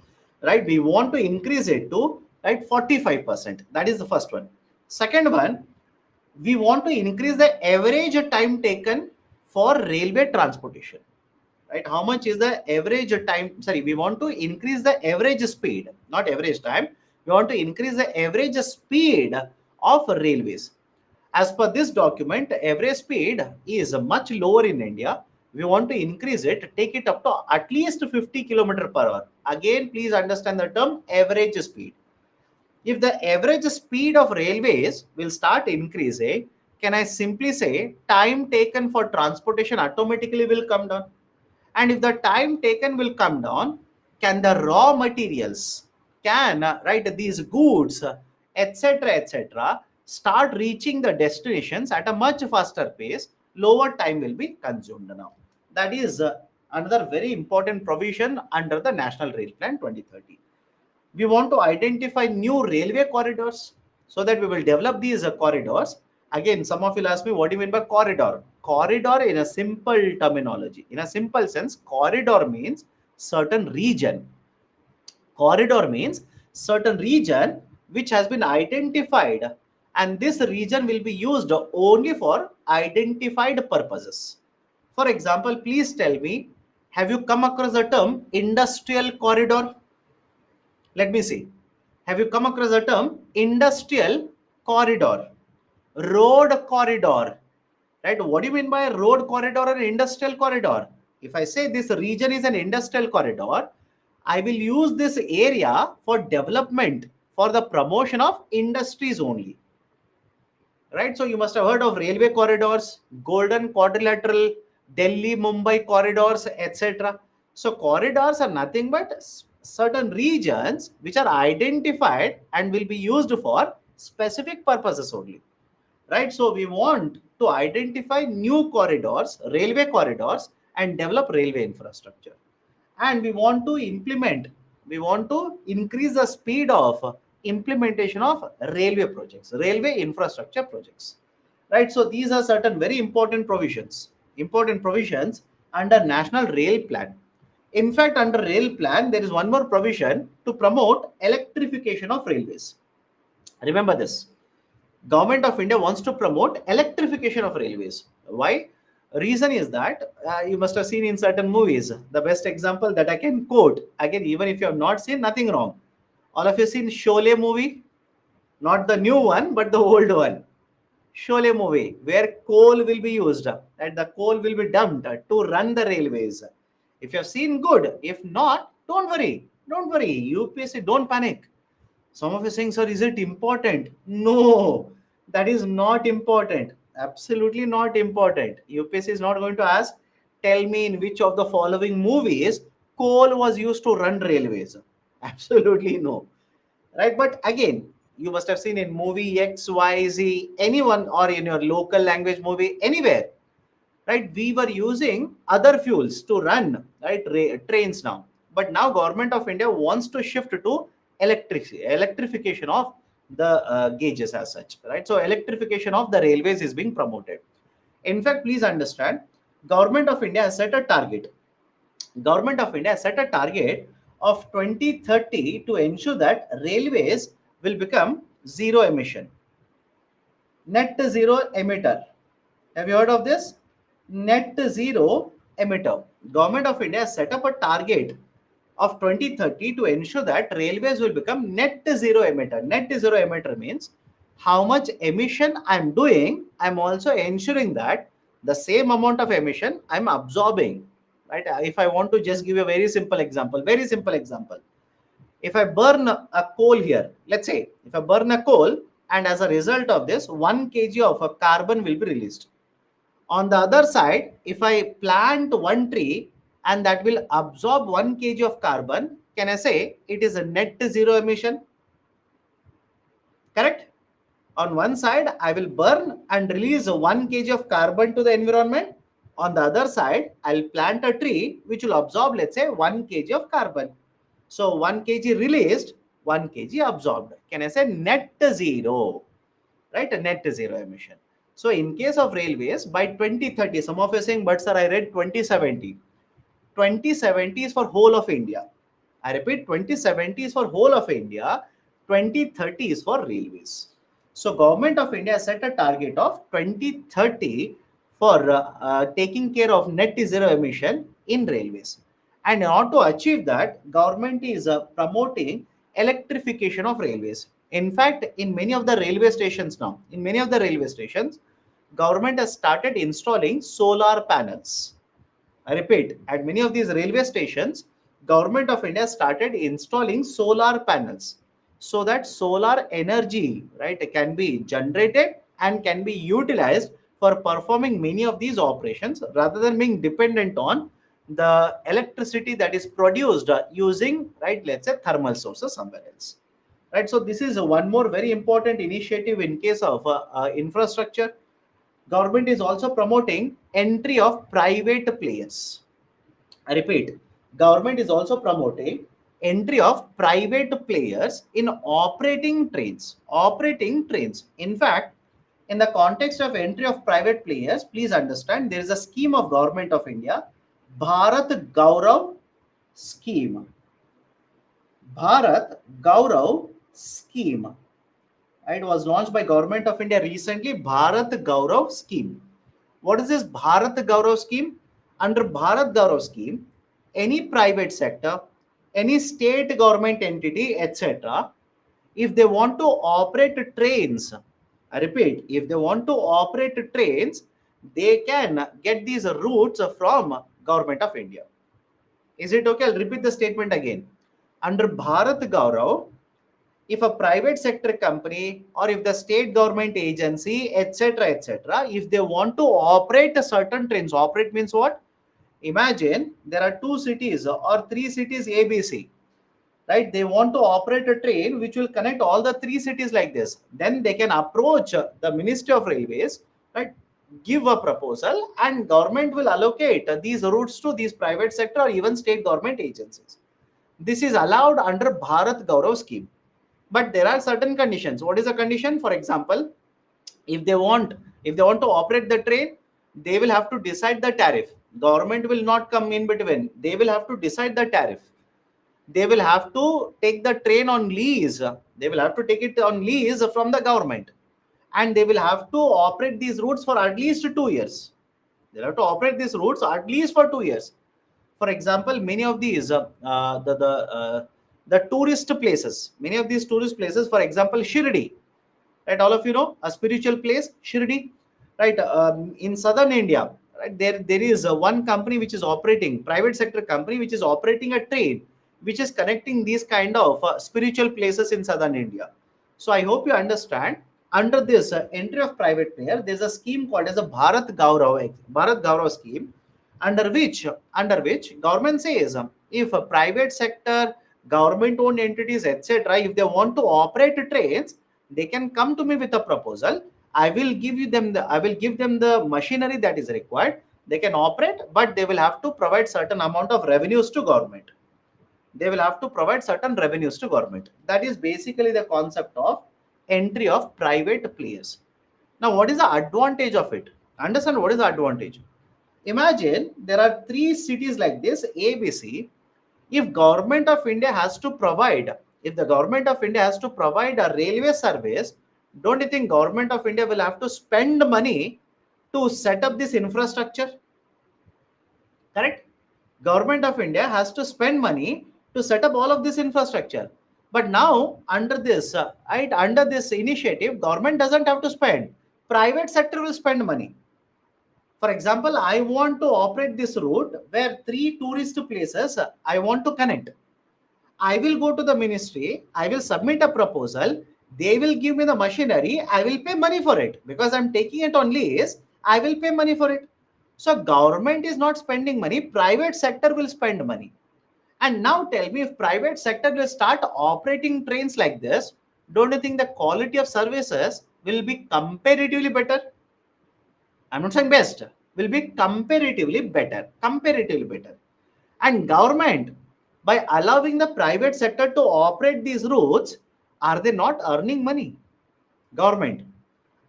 right, we want to increase it to, right, 45%. That is the first one. Second one, we want to increase the average time taken for railway transportation. Right, how much is the average time? Sorry, we want to increase the average speed, not average time. We want to increase the average speed of railways. As per this document, average speed is much lower in India. We want to increase it, take it up to at least 50 km per hour. Again, please understand the term average speed. If the average speed of railways will start increasing, can I simply say time taken for transportation automatically will come down? And if the time taken will come down, can the raw materials, can right, these goods, etc., etc., start reaching the destinations at a much faster pace? Lower time will be consumed now. That is another very important provision under the National Rail Plan 2030. We want to identify new railway corridors so that we will develop these corridors. Again, some of you will ask me, what do you mean by corridor? Corridor, in a simple terminology, in a simple sense, corridor means certain region. Corridor means certain region which has been identified, and this region will be used only for identified purposes. For example, please tell me, have you come across the term industrial corridor? Let me see. Have you come across the term industrial corridor, road corridor? Right? What do you mean by a road corridor or industrial corridor? If I say this region is an industrial corridor, I will use this area for development, for the promotion of industries only. Right? So you must have heard of railway corridors, golden quadrilateral, Delhi Mumbai corridors, etc. So corridors are nothing but certain regions which are identified and will be used for specific purposes only. Right? So we want to identify new corridors, railway corridors, and develop railway infrastructure. And we want to increase the speed of implementation of railway projects, railway infrastructure projects. Right? So these are certain very important provisions under National Rail Plan. In fact, under Rail Plan, there is one more provision to promote electrification of railways. Remember this. Government of India wants to promote electrification of railways. Why? Reason is that you must have seen in certain movies. The best example that I can quote, again, even if you have not seen, nothing wrong. All of you seen Sholay movie? Not the new one, but the old one. Sholay movie, where coal will be used, and the coal will be dumped to run the railways. If you have seen, good. If not, don't worry. Don't worry. UPSC, don't panic. Some of you saying, sir, is it important? No, that is not important. Absolutely not important. UPSC is not going to ask, tell me in which of the following movies coal was used to run railways. Absolutely no. Right? But again, you must have seen in movie XYZ, anyone, or in your local language movie, anywhere. Right? We were using other fuels to run, right, trains now. But now Government of India wants to shift to electrification of the gauges as such, right? So electrification of the railways is being promoted. In fact, please understand, Government of India has set a target. Government of India has set a target of 2030 to ensure that railways will become zero emission, net zero emitter. Have you heard of this? Net zero emitter. Government of India has set up a target of 2030 to ensure that railways will become net zero emitter. Net zero emitter means how much emission I'm doing, I'm also ensuring that the same amount of emission I'm absorbing. Right? If I want to just give you a very simple example. If I burn a coal here, let's say if I burn a coal and as a result of this, 1 kg of a carbon will be released. On the other side, if I plant one tree and that will absorb 1 kg of carbon, can I say it is a net zero emission? Correct? On one side, I will burn and release 1 kg of carbon to the environment. On the other side, I'll plant a tree which will absorb, let's say, 1 kg of carbon. So 1 kg released, 1 kg absorbed. Can I say net zero? Right? A net zero emission. So in case of railways, by 2030, some of you are saying, but sir, I read 2070. 2070 is for whole of India. I repeat, 2070 is for whole of India. 2030 is for railways. So Government of India set a target of 2030 for taking care of net zero emission in railways. And in order to achieve that, government is promoting electrification of railways. In fact, in many of the railway stations now, government has started installing solar panels. I repeat, at many of these railway stations, Government of India started installing solar panels so that solar energy, right, can be generated and can be utilized for performing many of these operations rather than being dependent on the electricity that is produced using, right, let's say thermal sources somewhere else. Right, so this is one more very important initiative in case of infrastructure. Government is also promoting entry of private players. I repeat, government is also promoting entry of private players in operating trains. Operating trains. In fact, in the context of entry of private players, please understand there is a scheme of Government of India, Bharat Gaurav scheme. Bharat Gaurav scheme. It was launched by Government of India recently, Bharat Gaurav scheme. What is this Bharat Gaurav scheme? Under Bharat Gaurav scheme, any private sector, any state government entity, etc., if they want to operate trains, I repeat, if they want to operate trains, they can get these routes from Government of India. Is it okay? I'll repeat the statement again. Under Bharat Gaurav, if a private sector company or if the state government agency, etc., if they want to operate a certain trains, operate means what? Imagine there are two cities or three cities ABC, right? They want to operate a train which will connect all the three cities like this. Then they can approach the Ministry of Railways, right? Give a proposal and government will allocate these routes to these private sector or even state government agencies. This is allowed under Bharat Gaurav scheme. But there are certain conditions. What is the condition? For example, if they want to operate the train, they will have to decide the tariff. Government will not come in between. They will have to decide the tariff. They will have to take the train on lease. They will have to take it on lease from the government. And they will have to operate these routes for at least 2 years. They'll have to operate these routes at least for 2 years. For example, many of these the tourist places, many of these tourist places, for example, Shirdi, right? All of you know a spiritual place, Shirdi, right? In southern India, right? There is one company which is operating, private sector company which is operating a train, which is connecting these kind of spiritual places in southern India. So I hope you understand. Under this entry of private player, there's a scheme called as a Bharat Gaurav scheme, under which government says if a private sector, government owned entities, etc., if they want to operate trains, they can come to me with a proposal. I will give them the machinery that is required. They can operate, but they will have to provide certain amount of revenues to government. They will have to provide certain revenues to government. That is basically the concept of entry of private players. Now, what is the advantage of it? Understand what is the advantage? Imagine there are three cities like this, A, B, C. If government of India has to provide, if the government of India has to provide a railway service, don't you think government of India will have to spend money to set up this infrastructure? Correct? Government of India has to spend money to set up all of this infrastructure. But now under this, right, under this initiative, government doesn't have to spend. Private sector will spend money. For example, I want to operate this route where three tourist places I want to connect. I will go to the ministry, I will submit a proposal, they will give me the machinery, I will pay money for it because I'm taking it on lease, I will pay money for it. So government is not spending money, private sector will spend money. And now tell me, if private sector will start operating trains like this, don't you think the quality of services will be comparatively better? I'm not saying best, will be comparatively better. Comparatively better. And government, by allowing the private sector to operate these routes, are they not earning money? Government,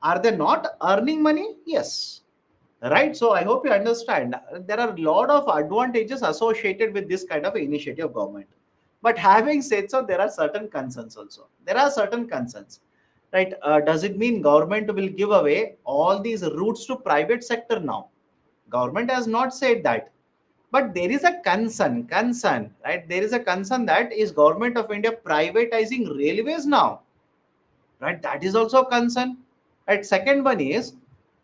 are they not earning money? Yes. Right. So I hope you understand. There are a lot of advantages associated with this kind of initiative of government. But having said so, there are certain concerns also. There are certain concerns. Right. Does it mean government will give away all these routes to private sector now? Government has not said that. But there is a concern, right? There is a concern that is government of India privatizing railways now, right? That is also a concern. Right. Second one is,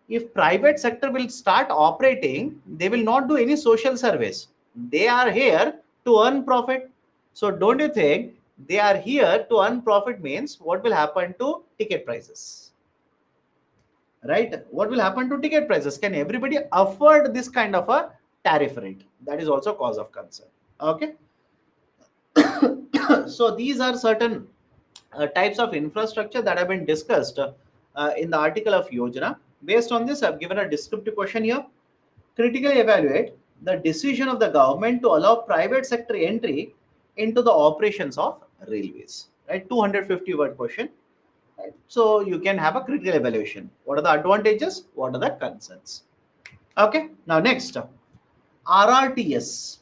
if private sector will start operating, they will not do any social service. They are here to earn profit. So don't you think they are here to earn profit means what will happen to ticket prices? Right? What will happen to ticket prices? Can everybody afford this kind of a tariff rate? That is also cause of concern. Okay. So these are certain types of infrastructure that have been discussed in the article of Yojana. Based on this, I've given a descriptive question here. Critically evaluate the decision of the government to allow private sector entry into the operations of railways. Right, 250 word question. Right? So you can have a critical evaluation. What are the advantages? What are the concerns? Okay. Now next, RRTS.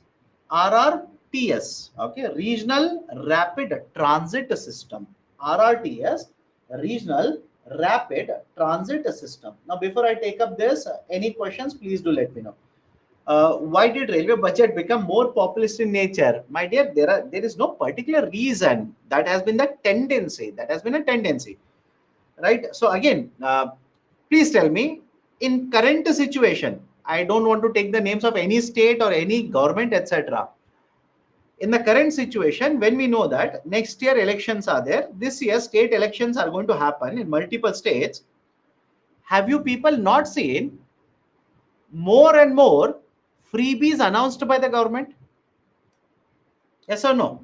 RRTS. Okay. Regional Rapid Transit System. RRTS. Regional Rapid Transit System. Now, before I take up this, any questions, please do let me know. Why did railway budget become more populist in nature? My dear, there is no particular reason. That has been the tendency. That has been a tendency, right? So again, please tell me, in current situation, I don't want to take the names of any state or any government, etc. In the current situation, when we know that next year elections are there, this year state elections are going to happen in multiple states, have you people not seen more and more freebies announced by the government? Yes or no?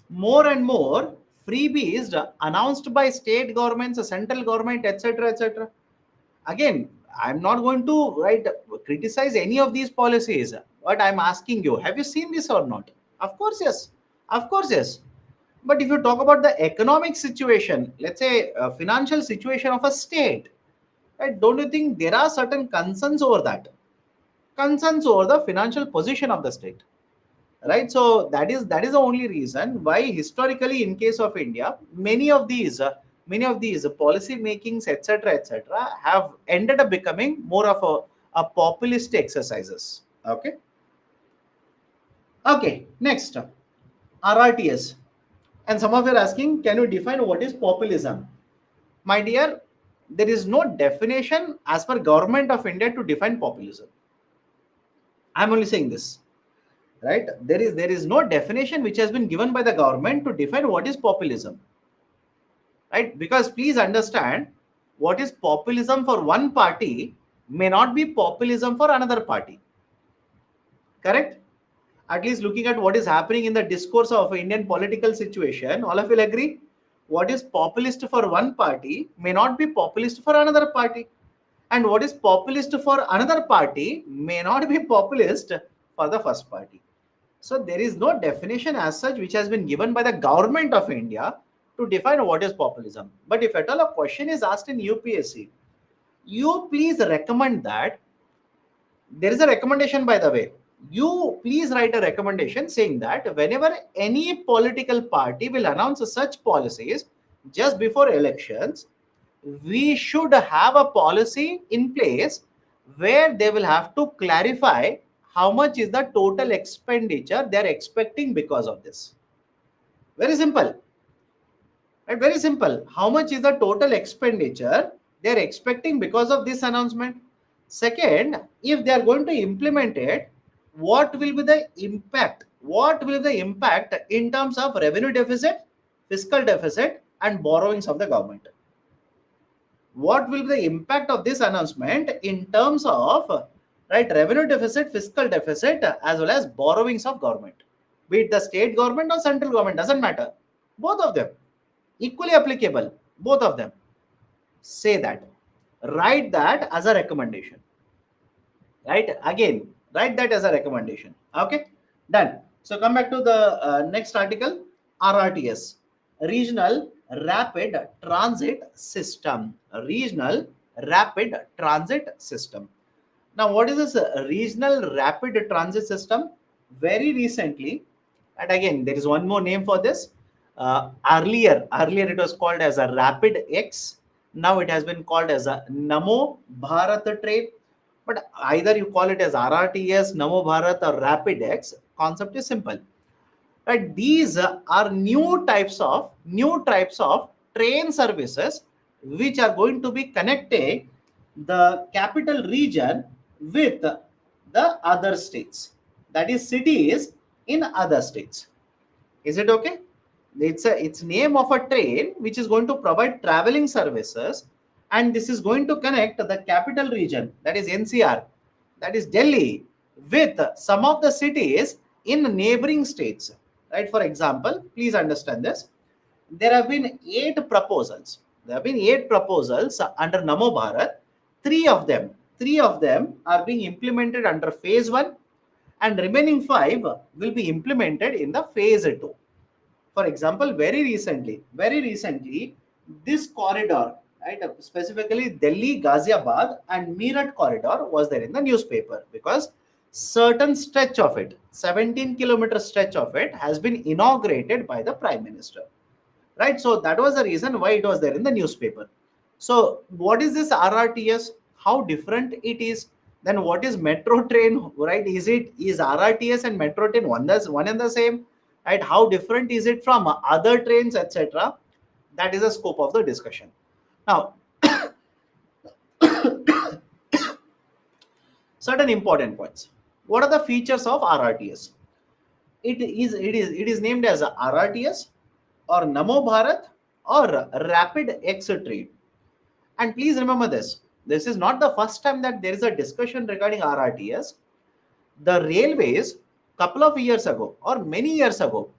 More and more freebies announced by state governments, central government, etc., etc. Again, I'm not going to criticize any of these policies, but I'm asking you, have you seen this or not? Of course, yes. Of course, yes. But if you talk about the economic situation, let's say financial situation of a state, right, don't you think there are certain concerns over that? Concerns over the financial position of the state, right? So that is the only reason why historically, in case of India, many of these policy makings, etc., have ended up becoming more of a populist exercises. Okay. Okay, next, RRTS. And some of you are asking, can you define what is populism? My dear, there is no definition as per government of India to define populism. I'm only saying this, right? There is no definition which has been given by the government to define what is populism, right? Because please understand, what is populism for one party may not be populism for another party. Correct? At least looking at what is happening in the discourse of Indian political situation, all of you will agree, what is populist for one party may not be populist for another party, and what is populist for another party may not be populist for the first party. So there is no definition as such which has been given by the government of India to to define what is populism. But if at all a question is asked in UPSC, you please recommend that. There is a recommendation, by the way. You please write a recommendation saying that whenever any political party will announce such policies just before elections, we should have a policy in place where they will have to clarify how much is the total expenditure they are expecting because of this. Very simple. Right? Very simple. How much is the total expenditure they are expecting because of this announcement? Second, if they are going to implement it, what will be the impact? What will be the impact in terms of revenue deficit, fiscal deficit, and borrowings of the government? What will be the impact of this announcement in terms of right revenue deficit, fiscal deficit, as well as borrowings of government? Be it the state government or central government, doesn't matter. Both of them equally applicable, both of them. Say that, write that as a recommendation. Right, again, write that as a recommendation. Okay, done. So come back to the next article. RRTS, regional rapid transit system. Regional rapid transit system. Now what is this regional rapid transit system? Very recently, and again there is one more name for this. Earlier it was called as a Rapid X. Now it has been called as a Namo Bharat train. But either you call it as RRTS, Namo Bharat, or Rapid X, concept is simple. Right? These are new types of train services which are going to be connecting the capital region with the other states. That is cities in other states. Is it okay? It's name of a train which is going to provide traveling services, and this is going to connect the capital region, that is NCR, that is Delhi, with some of the cities in neighboring states. Right? For example, please understand this. There have been 8 proposals. There have been 8 proposals under Namo Bharat. Three of them are being implemented under phase 1, and remaining 5 will be implemented in the phase 2. For example, very recently, this corridor, right, specifically Delhi, Ghaziabad, and Meerut corridor was there in the newspaper because certain stretch of it, 17-kilometer stretch of it, has been inaugurated by the Prime Minister. Right, so that was the reason why it was there in the newspaper. So what is this RRTS? How different it is? Then what is metro train? Right, is RRTS and metro train one and the same? Right, how different is it from other trains, etc.? That is the scope of the discussion. Now, certain important points. What are the features of RRTS? It is named as a RRTS or Namo Bharat or Rapid X train. And please remember this. This is not the first time that there is a discussion regarding RRTS. The railways, couple of years ago or many years ago,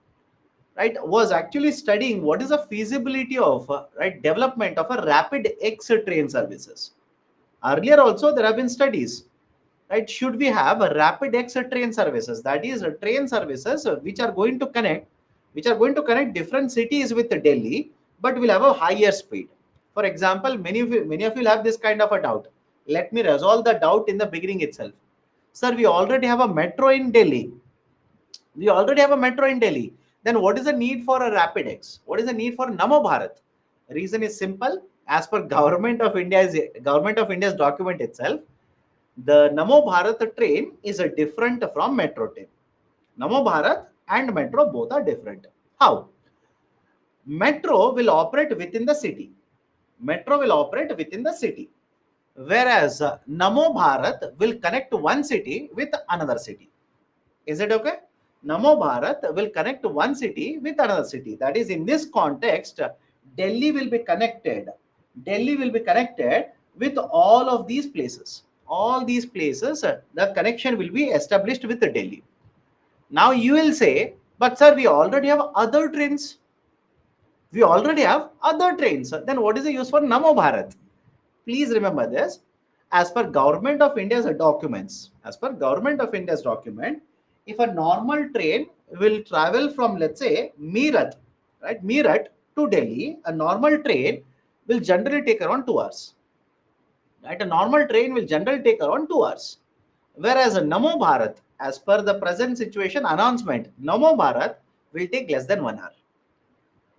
right, was actually studying what is the feasibility of right development of a Rapid X train services. Earlier also there have been studies. Right, should we have a Rapid X train services? That is train services which are going to connect different cities with Delhi, but will have a higher speed. For example, many of you have this kind of a doubt. Let me resolve the doubt in the beginning itself. Sir, we already have a metro in Delhi. Then what is the need for a Rapid X? What is the need for Namo Bharat? Reason is simple. As per government of India's document itself, the Namo Bharat train is a different from metro train. Namo Bharat and metro both are different. How? Metro will operate within the city. Whereas Namo Bharat will connect one city with another city. Is it okay? Namo Bharat will connect one city with another city. That is, in this context, Delhi will be connected. With all of these places. All these places, the connection will be established with Delhi. Now you will say, but sir, we already have other trains. Then what is the use for Namo Bharat? Please remember this. As per Government of India's documents, if a normal train will travel from, let's say, Meerut, right? Meerut to Delhi, a normal train will generally take around 2 hours. Right? A normal train will generally take around 2 hours. Whereas a Namo Bharat, as per the present situation announcement, Namo Bharat will take less than 1 hour.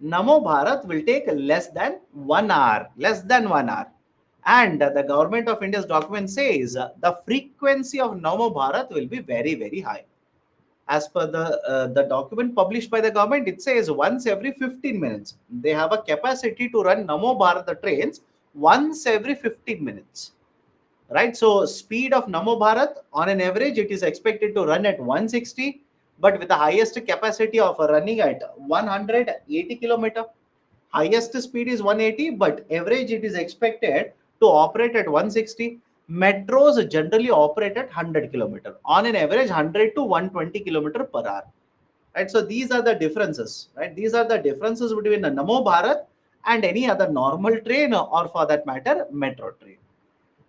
Namo Bharat will take less than 1 hour. Less than 1 hour. And the government of India's document says the frequency of Namo Bharat will be very, very high. As per the document published by the government, it says once every 15 minutes. They have a capacity to run Namo Bharat trains once every 15 minutes. Right? So speed of Namo Bharat on an average, it is expected to run at 160, but with the highest capacity of running at 180 kilometer. Highest speed is 180, but average it is expected to operate at 160. Metros generally operate at 100 kilometer. On an average, 100 to 120 kilometer per hour. Right? So these are the differences. Right? These are the differences between a Namo Bharat and any other normal train, or for that matter, metro train.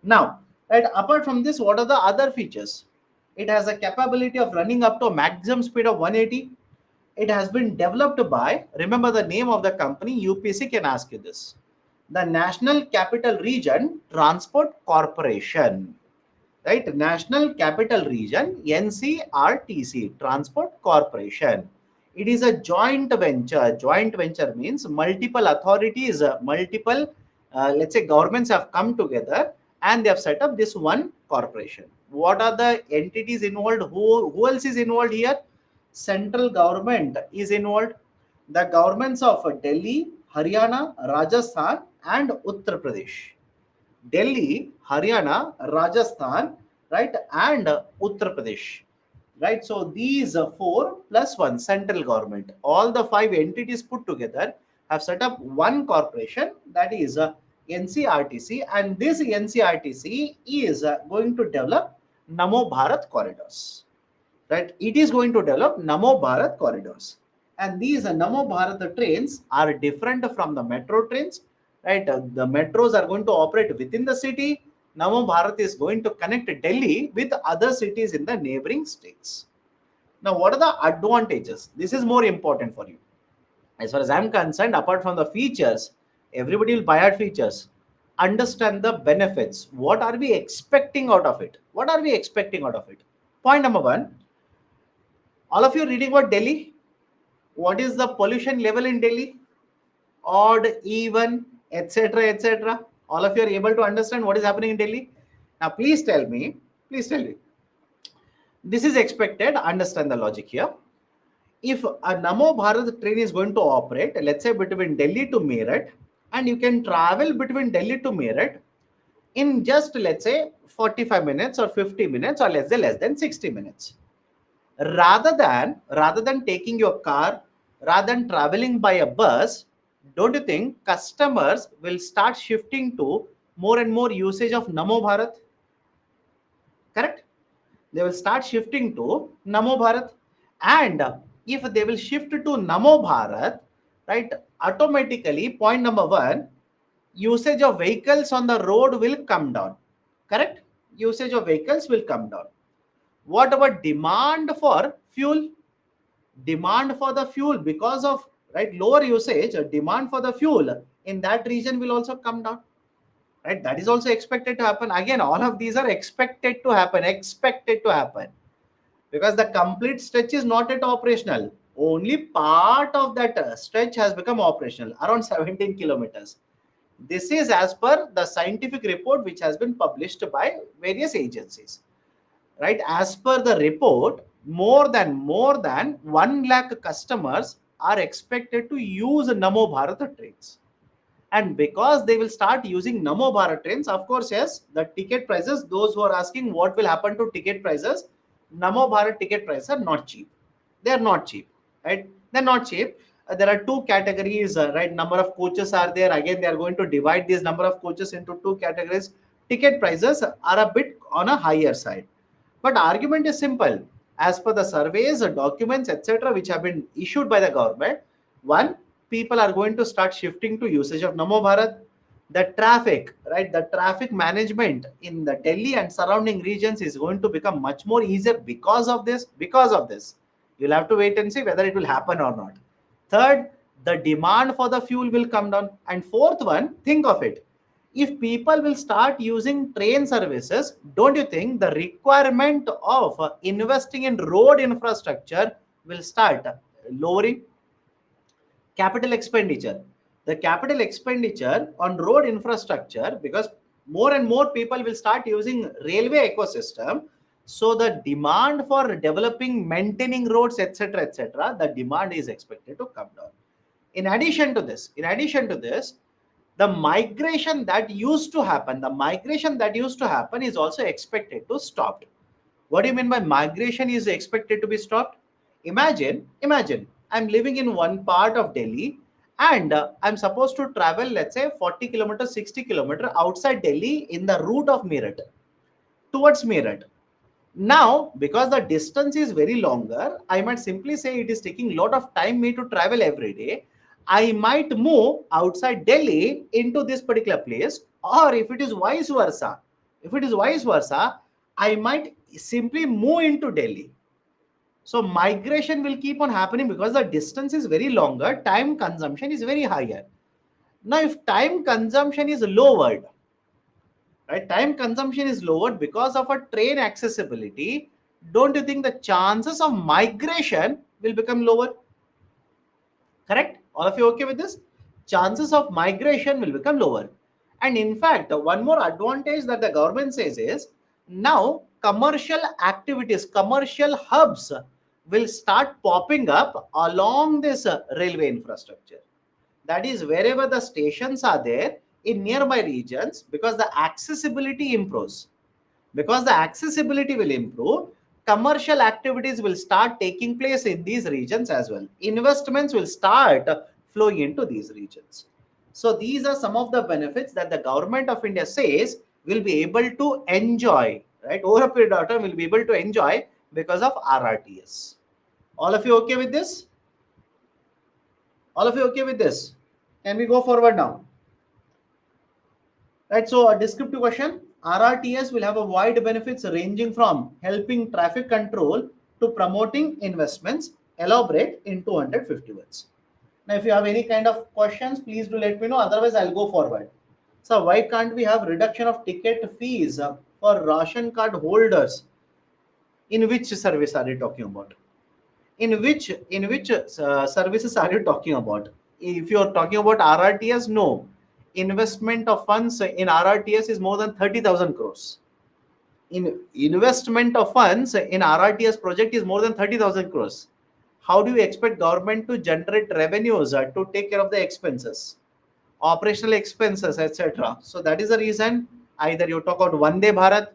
Now, right, apart from this, what are the other features? It has a capability of running up to a maximum speed of 180. It has been developed by, remember the name of the company, UPC can ask you this, the National Capital Region Transport Corporation. Right? National Capital Region, NCRTC, Transport Corporation. It is a joint venture. Joint venture means multiple authorities, multiple, let's say, governments have come together and they have set up this one corporation. What are the entities involved? Who else is involved here? Central government is involved. The governments of Delhi, Haryana, Rajasthan, and Uttar Pradesh. Delhi, Haryana, Rajasthan, right, and Uttar Pradesh, right. So these four plus one central government, all the five entities put together have set up one corporation, that is NCRTC, and this NCRTC is going to develop Namo Bharat corridors, right. It is going to develop Namo Bharat corridors, and these Namo Bharat trains are different from the metro trains. Right, the metros are going to operate within the city. Namo Bharat is going to connect Delhi with other cities in the neighboring states. Now, what are the advantages? This is more important for you. As far as I'm concerned, apart from the features, everybody will buy out features. Understand the benefits. What are we expecting out of it? What are we expecting out of it? Point number one, all of you reading about Delhi. What is the pollution level in Delhi? Odd, even, etc., etc. All of you are able to understand what is happening in Delhi. Now, please tell me. Please tell me. This is expected. Understand the logic here. If a Namo Bharat train is going to operate, let's say between Delhi to Meerut, and you can travel between Delhi to Meerut in just, let's say, 45 minutes or 50 minutes, or let's say less than 60 minutes. Rather than taking your car, rather than traveling by a bus, don't you think customers will start shifting to more and more usage of Namo Bharat? Correct? They will start shifting to Namo Bharat. And if they will shift to Namo Bharat, right, automatically, point number one, usage of vehicles on the road will come down. Correct? Usage of vehicles will come down. What about demand for fuel? Demand for the fuel, because of, right, lower usage, demand for the fuel in that region will also come down. Right? That is also expected to happen. Again, all of these are expected to happen. Expected to happen. Because the complete stretch is not yet operational. Only part of that stretch has become operational, around 17 kilometers. This is as per the scientific report which has been published by various agencies. Right, as per the report, more than 1 lakh customers are expected to use Namo Bharat trains. And because they will start using Namo Bharat trains, of course, yes, the ticket prices, those who are asking what will happen to ticket prices, Namo Bharat ticket prices are not cheap. They are not cheap, right? They're not cheap. There are two categories, right? Number of coaches are there. Again, they are going to divide this number of coaches into two categories. Ticket prices are a bit on a higher side. But argument is simple. As per the surveys, documents, etc., which have been issued by the government, one, people are going to start shifting to usage of Namo Bharat. The traffic, right? The traffic management in the Delhi and surrounding regions is going to become much more easier because of this. Because of this, you'll have to wait and see whether it will happen or not. Third, the demand for the fuel will come down. And fourth one, think of it. If people will start using train services, don't you think the requirement of investing in road infrastructure will start lowering? Capital expenditure. The capital expenditure on road infrastructure, because more and more people will start using railway ecosystem, so the demand for developing, maintaining roads, etc., the demand is expected to come down. In addition to this, the migration that used to happen is also expected to stop. What do you mean by migration is expected to be stopped? Imagine I'm living in one part of Delhi, and I'm supposed to travel, let's say 40 kilometers, 60 kilometers outside Delhi in the route of Meerut towards Meerut. Now, because the distance is very longer, I might simply say it is taking a lot of time me to travel every day. I might move outside Delhi into this particular place, or if it is vice versa, I might simply move into Delhi. So migration will keep on happening because the distance is very longer, time consumption is very higher. Now, if time consumption is lowered, right, time consumption is lowered because of a train accessibility, don't you think the chances of migration will become lower? Correct? All of you okay with this? Chances of migration will become lower. And in fact, one more advantage that the government says is, now commercial activities, commercial hubs will start popping up along this railway infrastructure. That is, wherever the stations are there in nearby regions, because the accessibility improves. Because the accessibility will improve, commercial activities will start taking place in these regions as well. Investments will start flowing into these regions. So these are some of the benefits that the government of India says will be able to enjoy, right? Over a period of time, will be able to enjoy because of RRTS. All of you okay with this? All of you okay with this? Can we go forward now? Right, so a descriptive question. RRTS will have a wide benefits ranging from helping traffic control to promoting investments. Elaborate in 250 words. Now, if you have any kind of questions, please do let me know. Otherwise, I'll go forward. So, why can't we have reduction of ticket fees for ration card holders? In which service are you talking about? In which services are you talking about? If you're talking about RRTS, no. Investment of funds in RRTS is more than 30,000 crores. In investment of funds in RRTS project is more than 30,000 crores. How do you expect government to generate revenues to take care of the expenses, operational expenses, etc.? So that is the reason. Either you talk about Vande Bharat.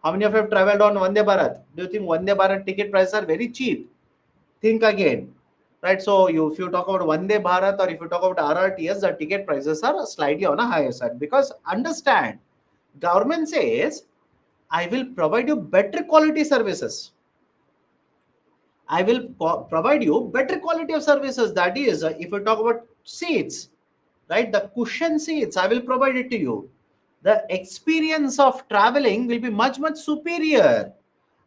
How many of you have traveled on Vande Bharat? Do you think Vande Bharat ticket prices are very cheap? Think again, right? So if you talk about Vande Bharat or if you talk about RRTS, the ticket prices are slightly on a higher side, because understand, government says, I will provide you better quality services. I will provide you better quality of services. That is, if you talk about seats, right, the cushion seats, I will provide it to you. The experience of traveling will be much, much superior.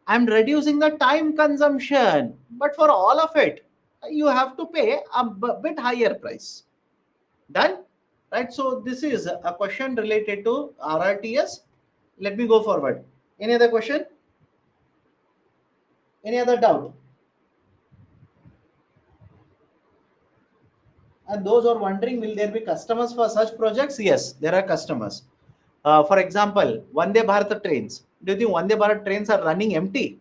I'm reducing the time consumption, but for all of it, you have to pay a bit higher price. Done? Right? So this is a question related to RRTS. Let me go forward. Any other question? Any other doubt? And those who are wondering, will there be customers for such projects? Yes, there are customers. For example, Vande Bharat trains. Do you think Vande Bharat trains are running empty?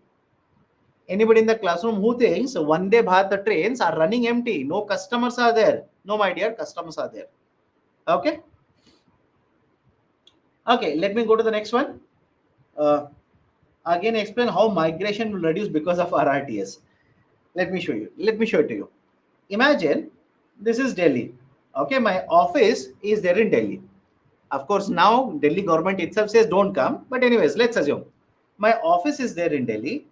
Anybody in the classroom who thinks Vande Bharat trains are running empty? No customers are there. No, my dear, customers are there. Okay. Okay, let me go to the next one. Uh, Again, explain how migration will reduce because of RRTS. Let me show you. Let me show it to you. Imagine this is Delhi. Okay, my office is there in Delhi. Of course, now Delhi government itself says don't come. But anyways, let's assume my office is there in Delhi,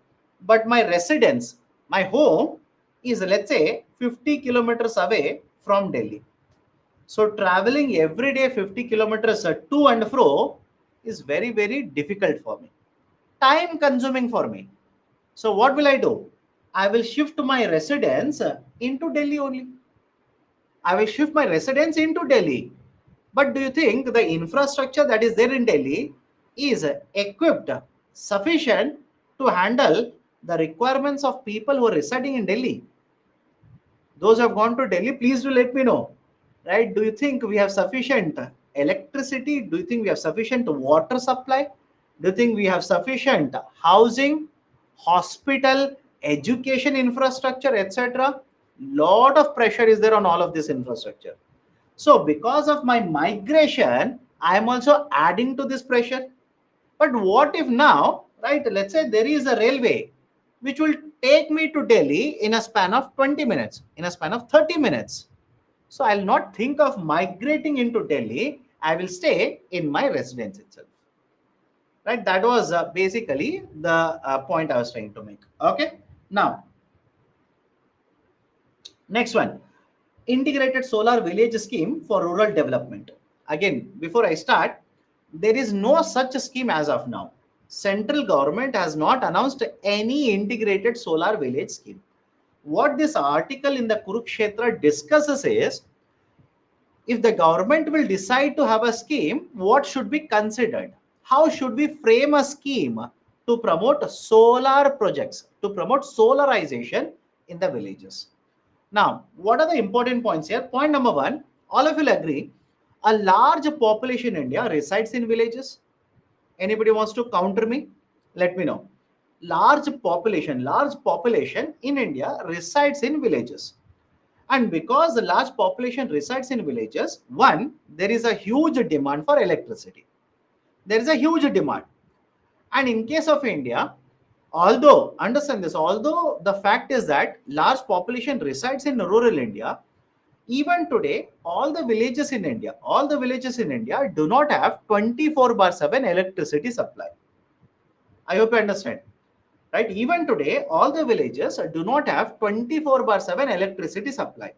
but my residence, my home is, let's say, 50 kilometers away from Delhi. So traveling every day 50 kilometers to and fro is very, very difficult for me. Time consuming for me. So what will I do? I will shift my residence into Delhi only. I will shift my residence into Delhi. But do you think the infrastructure that is there in Delhi is equipped, sufficient to handle the requirements of people who are residing in Delhi? Those who have gone to Delhi, please do let me know. Right? Do you think we have sufficient electricity? Do you think we have sufficient water supply? Do you think we have sufficient housing, hospital, education infrastructure, etc.? Lot of pressure is there on all of this infrastructure. So because of my migration, I am also adding to this pressure. But what if now, right? Let's say there is a railway which will take me to Delhi in a span of 20 minutes, in a span of 30 minutes. So I'll not think of migrating into Delhi. I will stay in my residence itself. Right? That was basically the point I was trying to make. Okay. Now, next one, integrated solar village scheme for rural development. Again, before I start, there is no such scheme as of now. Central government has not announced any integrated solar village scheme. What this article in the Kurukshetra discusses is, if the government will decide to have a scheme, what should be considered? How should we frame a scheme to promote solar projects, to promote solarization in the villages? Now, what are the important points here? Point number one, all of you will agree, a large population in India resides in villages. Anybody wants to counter me? Let me know. Large population in India resides in villages. And because the large population resides in villages, one, there is a huge demand for electricity. There is a huge demand. And in case of India, although, understand this, although the fact is that large population resides in rural India, even today, all the villages in India do not have 24 bar 7 electricity supply. I hope you understand. Right? Even today, all the villages do not have 24 bar 7 electricity supply.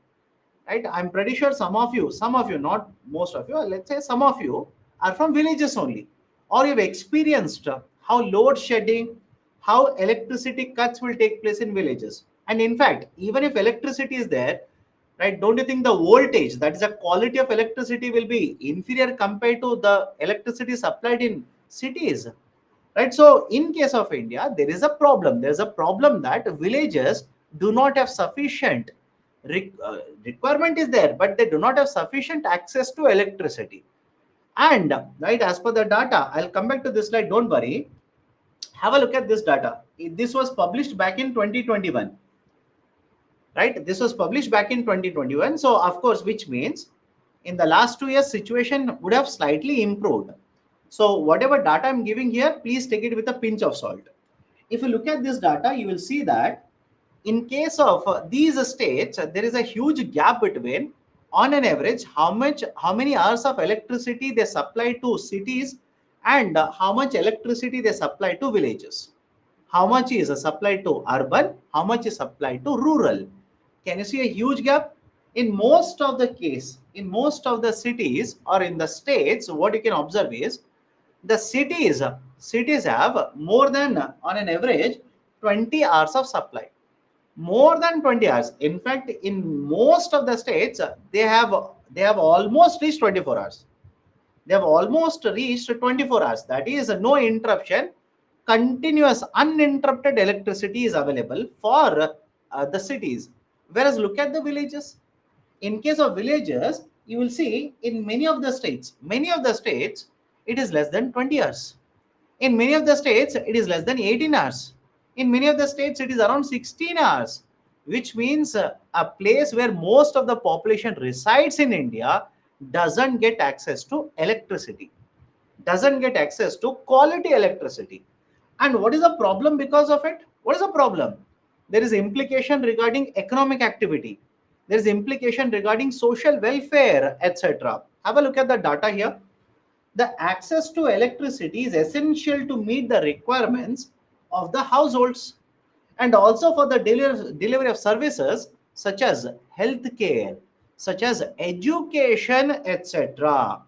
Right? I'm pretty sure some of you, not most of you, let's say some of you are from villages only, or you've experienced how load shedding, how electricity cuts will take place in villages. And in fact, even if electricity is there, right, don't you think the voltage, that is the quality of electricity, will be inferior compared to the electricity supplied in cities? Right? So in case of India, there is a problem. There's a problem that villages do not have sufficient requirement is there, but they do not have sufficient access to electricity. And right, as per the data, I'll come back to this slide, don't worry. Have a look at this data. This was published back in 2021. Right? This was published back in 2021. So of course, which means in the last 2 years, situation would have slightly improved. So whatever data I'm giving here, please take it with a pinch of salt. If you look at this data, you will see that in case of these states, there is a huge gap between, on an average, how many hours of electricity they supply to cities, and how much electricity they supply to villages. How much is supplied to urban, how much is supplied to rural? Can you see a huge gap? In most of the case, in most of the cities or in the states, what you can observe is the cities have more than, on an average, 20 hours of supply. More than 20 hours. In fact, in most of the states, they have almost reached 24 hours. They have almost reached 24 hours. That is, no interruption, continuous uninterrupted electricity is available for the cities. Whereas look at the villages. In case of villages, you will see in many of the states, it is less than 20 hours. In many of the states, it is less than 18 hours. In many of the states, it is around 16 hours, which means a place where most of the population resides in India doesn't get access to electricity, doesn't get access to quality electricity. And what is the problem because of it? What is the problem? There is implication regarding economic activity. There is implication regarding social welfare, etc. Have a look at the data here. The access to electricity is essential to meet the requirements of the households and also for the delivery of services such as healthcare, such as education, etc.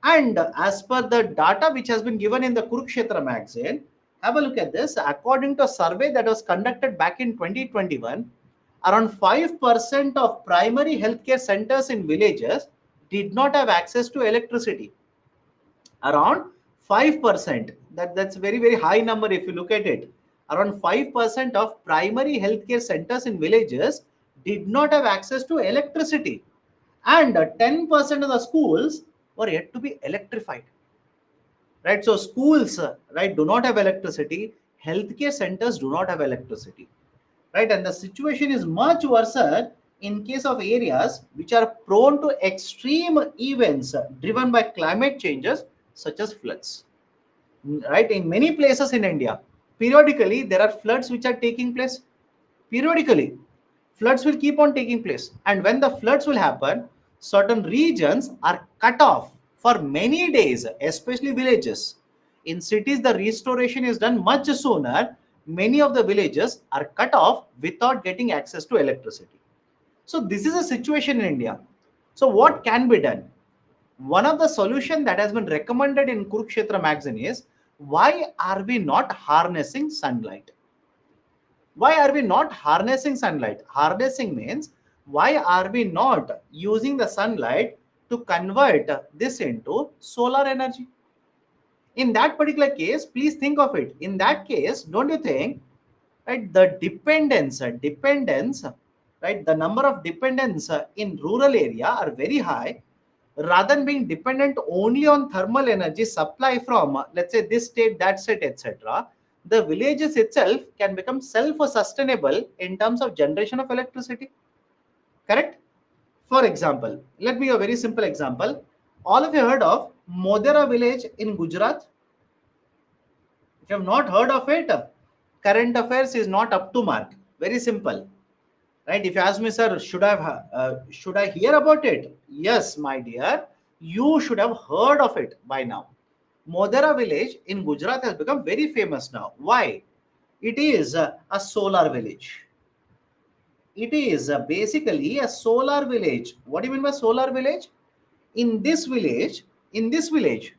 And as per the data which has been given in the Kurukshetra magazine, have a look at this. According to a survey that was conducted back in 2021, around 5% of primary healthcare centers in villages did not have access to electricity. Around 5%. That's very, very high number if you look at it. Around 5% of primary healthcare centers in villages did not have access to electricity. And 10% of the schools were yet to be electrified. Right? So schools, right, do not have electricity. Healthcare centers do not have electricity. Right? And the situation is much worse in case of areas which are prone to extreme events driven by climate changes such as floods. Right? In many places in India, periodically there are floods which are taking place. Periodically, floods will keep on taking place. And when the floods will happen, certain regions are cut off for many days, especially villages. In cities, the restoration is done much sooner. Many of the villages are cut off without getting access to electricity. So this is a situation in India. So what can be done? One of the solution that has been recommended in Kurukshetra magazine is, why are we not harnessing sunlight? Why are we not harnessing sunlight? Harnessing means, why are we not using the sunlight to convert this into solar energy? In that particular case, please think of it. In that case, don't you think, right, the dependence, right, the number of dependents in rural area are very high, rather than being dependent only on thermal energy supply from, let's say, this state, that state, etc. The villages itself can become self-sustainable in terms of generation of electricity. Correct? For example, let me give a very simple example. All of you heard of Modera village in Gujarat? If you have not heard of it, current affairs is not up to mark. Very simple, right? If you ask me, sir, should I hear about it? Yes, my dear, you should have heard of it by now. Modera village in Gujarat has become very famous now. Why? It is a solar village. It is basically a solar village. What do you mean by solar village? In this village, in this village,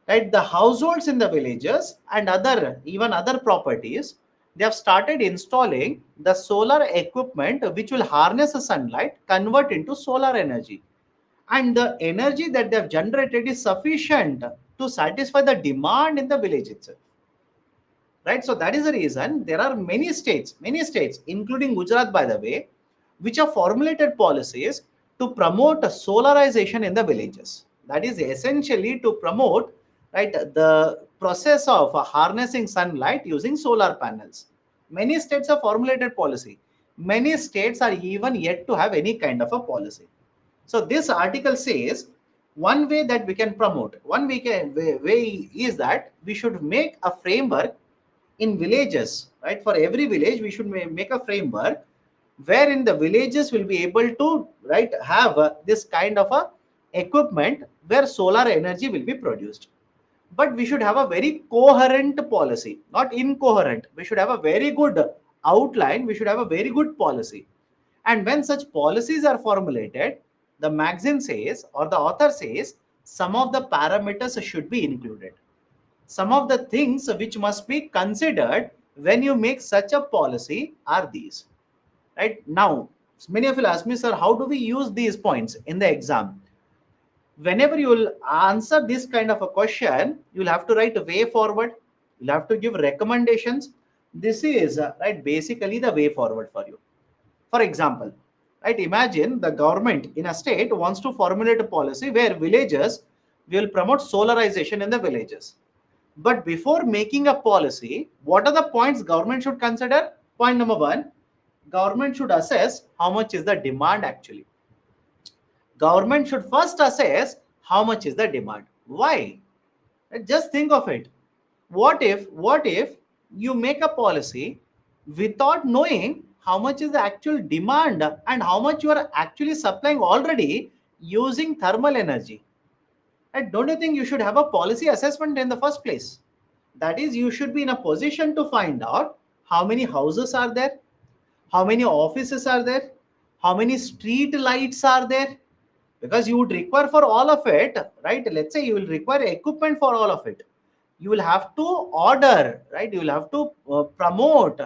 right, the households in the villages and other, even other properties, they have started installing the solar equipment which will harness the sunlight, convert into solar energy, and the energy that they have generated is sufficient to satisfy the demand in the village itself. Right? So that is the reason there are many states, including Gujarat, by the way, which have formulated policies to promote solarization in the villages. That is essentially to promote, right, the process of harnessing sunlight using solar panels. Many states have formulated policy. Many states are even yet to have any kind of a policy. So this article says, one way that we can promote, way is that we should make a framework in villages, right? For every village, we should make a framework wherein the villages will be able to, right, have this kind of a equipment where solar energy will be produced. But we should have a very coherent policy, not incoherent. We should have a very good outline. We should have a very good policy. And when such policies are formulated, the magazine says, or the author says, some of the parameters should be included. Some of the things which must be considered when you make such a policy are these. Right? Now, many of you ask me, sir, how do we use these points in the exam? Whenever you will answer this kind of a question, you'll have to write a way forward. You'll have to give recommendations. This is right, basically the way forward for you. For example, right, imagine the government in a state wants to formulate a policy where villages will promote solarization in the villages. But before making a policy, what are the points government should consider? Point number one, government should assess how much is the demand actually. Government should first assess how much is the demand. Why? Just think of it. What if you make a policy without knowing how much is the actual demand and how much you are actually supplying already using thermal energy? And don't you think you should have a policy assessment in the first place? That is, you should be in a position to find out how many houses are there, how many offices are there, how many street lights are there, because you would require for all of it, right? Let's say you will require equipment for all of it. You will have to order, right? You will have to promote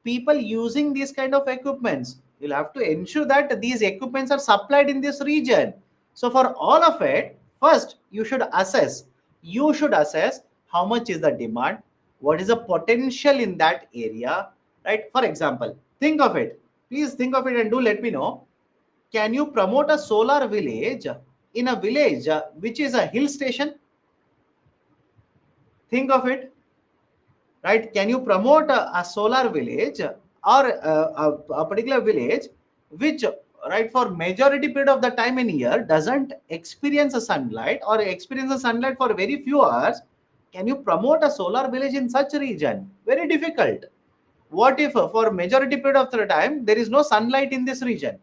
people using these kind of equipments. You'll have to ensure that these equipments are supplied in this region. So for all of it, first you should assess how much is the demand, what is the potential in that area, right? For example, think of it. Please think of it and do let me know. Can you promote a solar village in a village which is a hill station? Think of it, right? Can you promote a solar village or a particular village which, right, for majority period of the time in year doesn't experience a sunlight or experience a sunlight for very few hours? Can you promote a solar village in such region? Very difficult. What if for majority period of the time there is no sunlight in this region?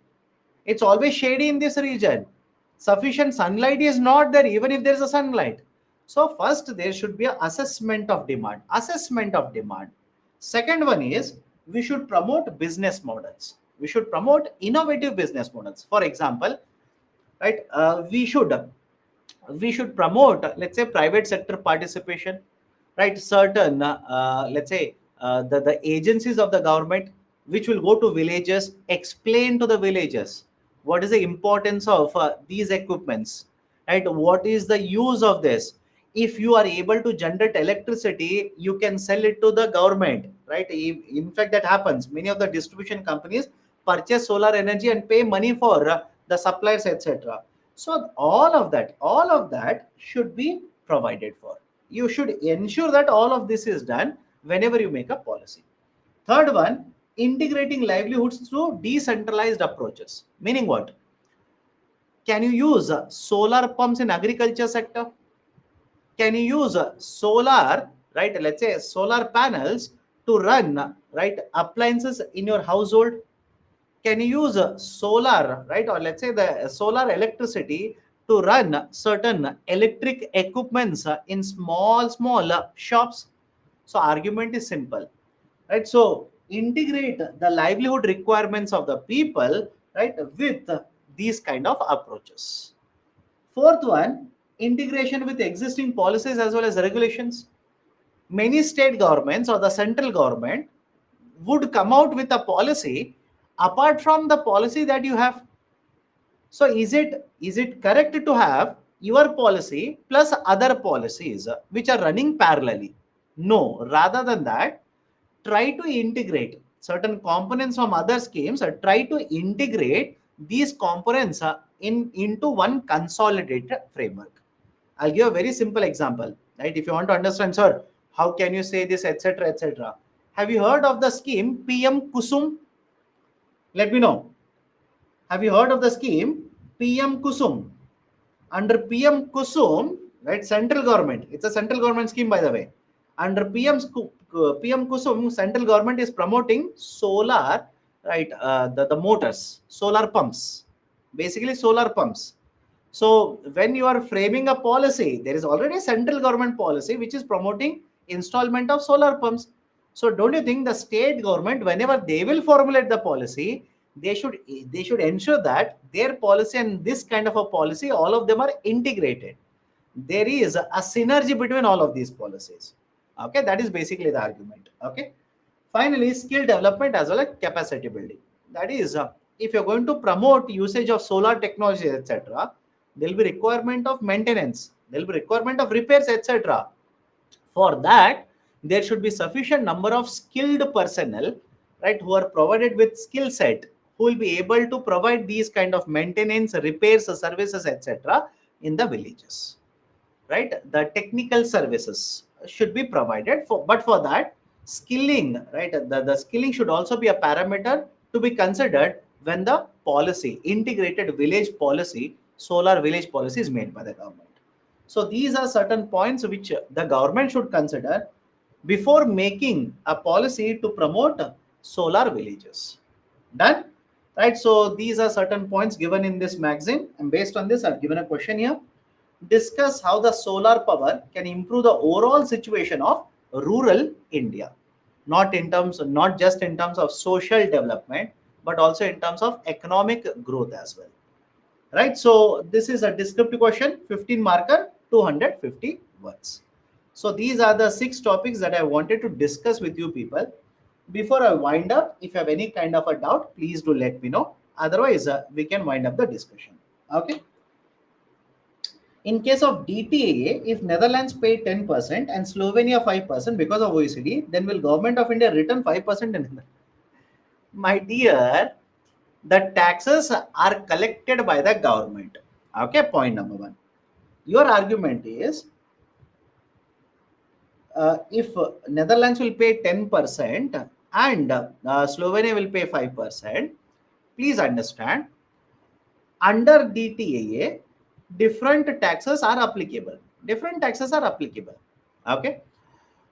It's always shady in this region. Sufficient sunlight is not there even if there is a sunlight. So first there should be an assessment of demand. Assessment of demand. Second one is we should promote business models. We should promote innovative business models. For example, right, we should promote, let's say, private sector participation, right? Certain let's say the agencies of the government which will go to villages, explain to the villages what is the importance of these equipments, right? What is the use of this? If you are able to generate electricity, you can sell it to the government, right? In fact, that happens. Many of the distribution companies purchase solar energy and pay money for the suppliers, etc. So all of that should be provided for. You should ensure that all of this is done whenever you make a policy. Third one, integrating livelihoods through decentralized approaches. Meaning what? Can you use solar pumps in agriculture sector? Can you use solar, right? Let's say solar panels to run, right, appliances in your household? Can you use solar, right, or let's say the solar electricity to run certain electric equipments in small shops? So argument is simple, right? So integrate the livelihood requirements of the people, right, with these kind of approaches. Fourth one, integration with existing policies as well as regulations. Many state governments or the central government would come out with a policy apart from the policy that you have. So is it correct to have your policy plus other policies which are running parallelly? No. Rather than that, try to integrate certain components from other schemes, try to integrate these components into one consolidated framework. I'll give a very simple example, right? If you want to understand, sir, how can you say this, etc., etc. Have you heard of the scheme PM Kusum? Let me know. Have you heard of the scheme PM Kusum? Under PM Kusum, right? Central government. It's a central government scheme, by the way. Under PM Kusum, central government is promoting solar, right? The motors, solar pumps, basically solar pumps. So when you are framing a policy, there is already a central government policy which is promoting installment of solar pumps. So don't you think the state government, whenever they will formulate the policy, they should ensure that their policy and this kind of a policy, all of them are integrated. There is a synergy between all of these policies. Okay, that is basically the argument. Okay. Finally, skill development as well as capacity building. That is, if you're going to promote usage of solar technology, etc., there will be requirement of maintenance, there will be requirement of repairs, etc. For that, there should be sufficient number of skilled personnel, right, who are provided with skill set, who will be able to provide these kind of maintenance, repairs, services, etc. in the villages, right? The technical services should be provided for, but for that, skilling, right, the skilling should also be a parameter to be considered when the policy, integrated village policy, solar village policy is made by the government. So these are certain points which the government should consider before making a policy to promote solar villages. Done? Right? So these are certain points given in this magazine, and based on this, I've given a question here. Discuss how the solar power can improve the overall situation of rural India, not just in terms of social development, but also in terms of economic growth as well. Right? So this is a descriptive question, 15 marker, 250 words. So these are the 6 topics that I wanted to discuss with you people. Before I wind up, if you have any kind of a doubt, please do let me know. Otherwise, we can wind up the discussion. Okay. In case of DTAA, if Netherlands pay 10% and Slovenia 5% because of OECD, then will government of India return 5% in Netherlands? My dear, the taxes are collected by the government. Okay, point number one. Your argument is if Netherlands will pay 10% and Slovenia will pay 5%, please understand under DTAA, different taxes are applicable. Different taxes are applicable. Okay,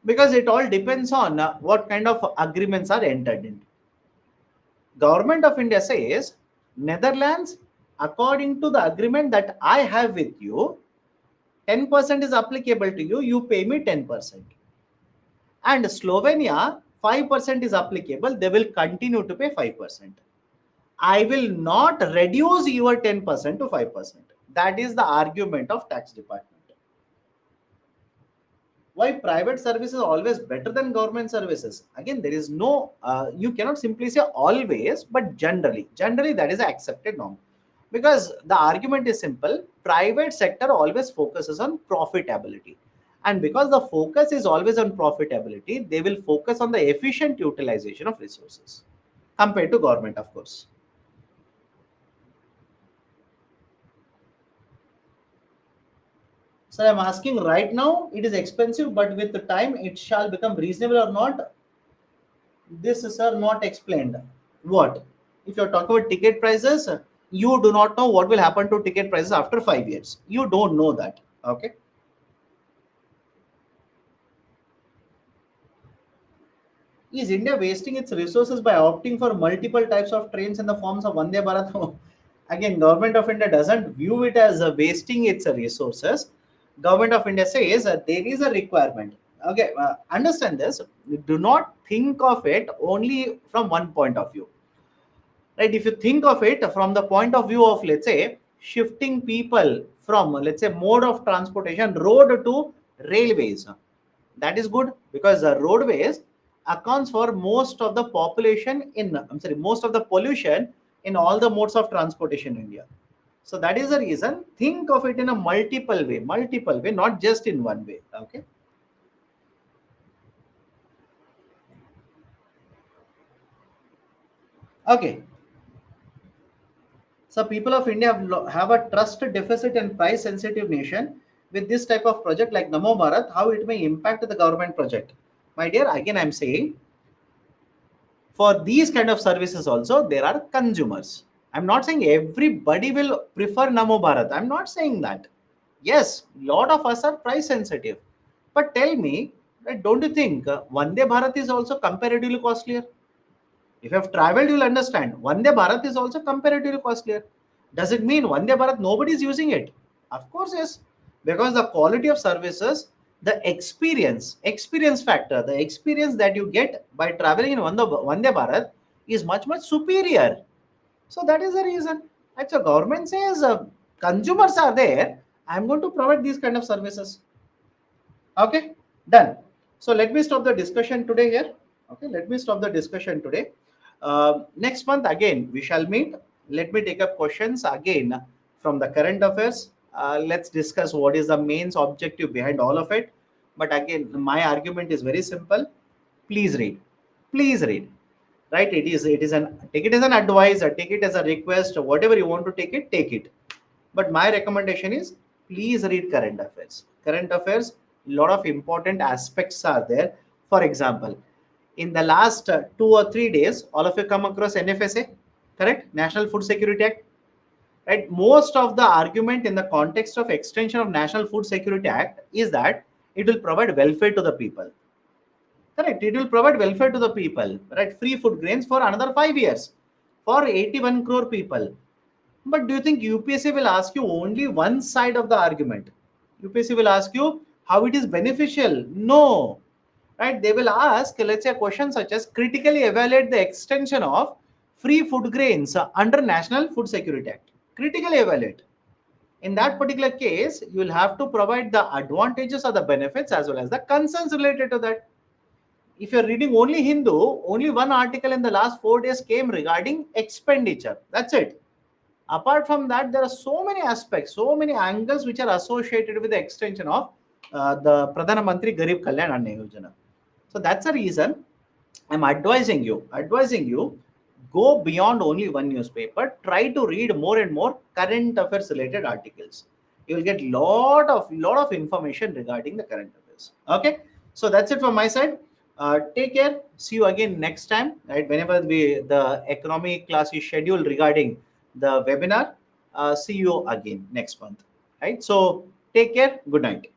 because it all depends on what kind of agreements are entered into. Government of India says Netherlands, according to the agreement that I have with you, 10% is applicable to you. You pay me 10%. And Slovenia, 5% is applicable. They will continue to pay 5%. I will not reduce your 10% to 5%. That is the argument of tax department. Why private services are always better than government services? Again, there is no, you cannot simply say always, but generally that is an accepted norm. Because the argument is simple, private sector always focuses on profitability. And because the focus is always on profitability, they will focus on the efficient utilization of resources compared to government, of course. So I'm asking right now, it is expensive, but with the time it shall become reasonable or not. This is not explained. What? If you're talking about ticket prices, you do not know what will happen to ticket prices after 5 years. You don't know that. Okay. Is India wasting its resources by opting for multiple types of trains in the forms of Vande Bharat? Again, government of India doesn't view it as wasting its resources. Government of India says there is a requirement. Okay, understand this. Do not think of it only from one point of view. Right? If you think of it from the point of view of, let's say, shifting people from, let's say, mode of transportation, road to railways, that is good because the roadways accounts for most of the population in, I'm sorry, most of the pollution in all the modes of transportation in India. So that is the reason. Think of it in a multiple way, not just in one way. Okay. Okay. So people of India have a trust deficit and price sensitive nation with this type of project like Namo Bharat, how it may impact the government project. My dear, again I'm saying for these kind of services also there are consumers. I'm not saying everybody will prefer Namo Bharat. I'm not saying that. Yes, lot of us are price sensitive. But tell me, right, don't you think Vande Bharat is also comparatively costlier? If you have traveled, you'll understand. Vande Bharat is also comparatively costlier. Does it mean Vande Bharat nobody is using it? Of course, yes. Because the quality of services, the experience factor, the experience that you get by traveling in Vande Bharat is much superior. So that is the reason. Right? So government says consumers are there. I'm going to provide these kind of services. Okay, done. So let me stop the discussion today here. Okay, let me stop the discussion today. Next month again we shall meet. Let me take up questions again from the current affairs. Let's discuss what is the main objective behind all of it. But again, my argument is very simple. Please read. Please read. Right? It is an take it as an advice, or take it as a request, or whatever you want to take it, take it. But my recommendation is please read current affairs. Current affairs, lot of important aspects are there. For example, in the last 2 or 3 days, all of you come across NFSA, correct? National Food Security Act, right? Most of the argument in the context of extension of National Food Security Act is that it will provide welfare to the people. Correct. It will provide welfare to the people, right? Free food grains for another 5 years for 81 crore people. But do you think UPSC will ask you only one side of the argument? UPSC will ask you how it is beneficial. No, right? They will ask, let's say, a question such as critically evaluate the extension of free food grains under National Food Security Act. Critically evaluate. In that particular case, you will have to provide the advantages or the benefits as well as the concerns related to that. if you're reading only Hindu, only one article in the last 4 days came regarding expenditure. That's it. Apart from that, there are so many aspects, so many angles which are associated with the extension of the Pradhana Mantri Garib Kalyan Anna Yojana. So that's the reason I'm advising you, go beyond only one newspaper. Try to read more and more current affairs related articles. You will get lot of information regarding the current affairs. Okay, so that's it from my side. Take care. See you again next time. Right, whenever the economy class is scheduled regarding the webinar. See you again next month. Right. So take care. Good night.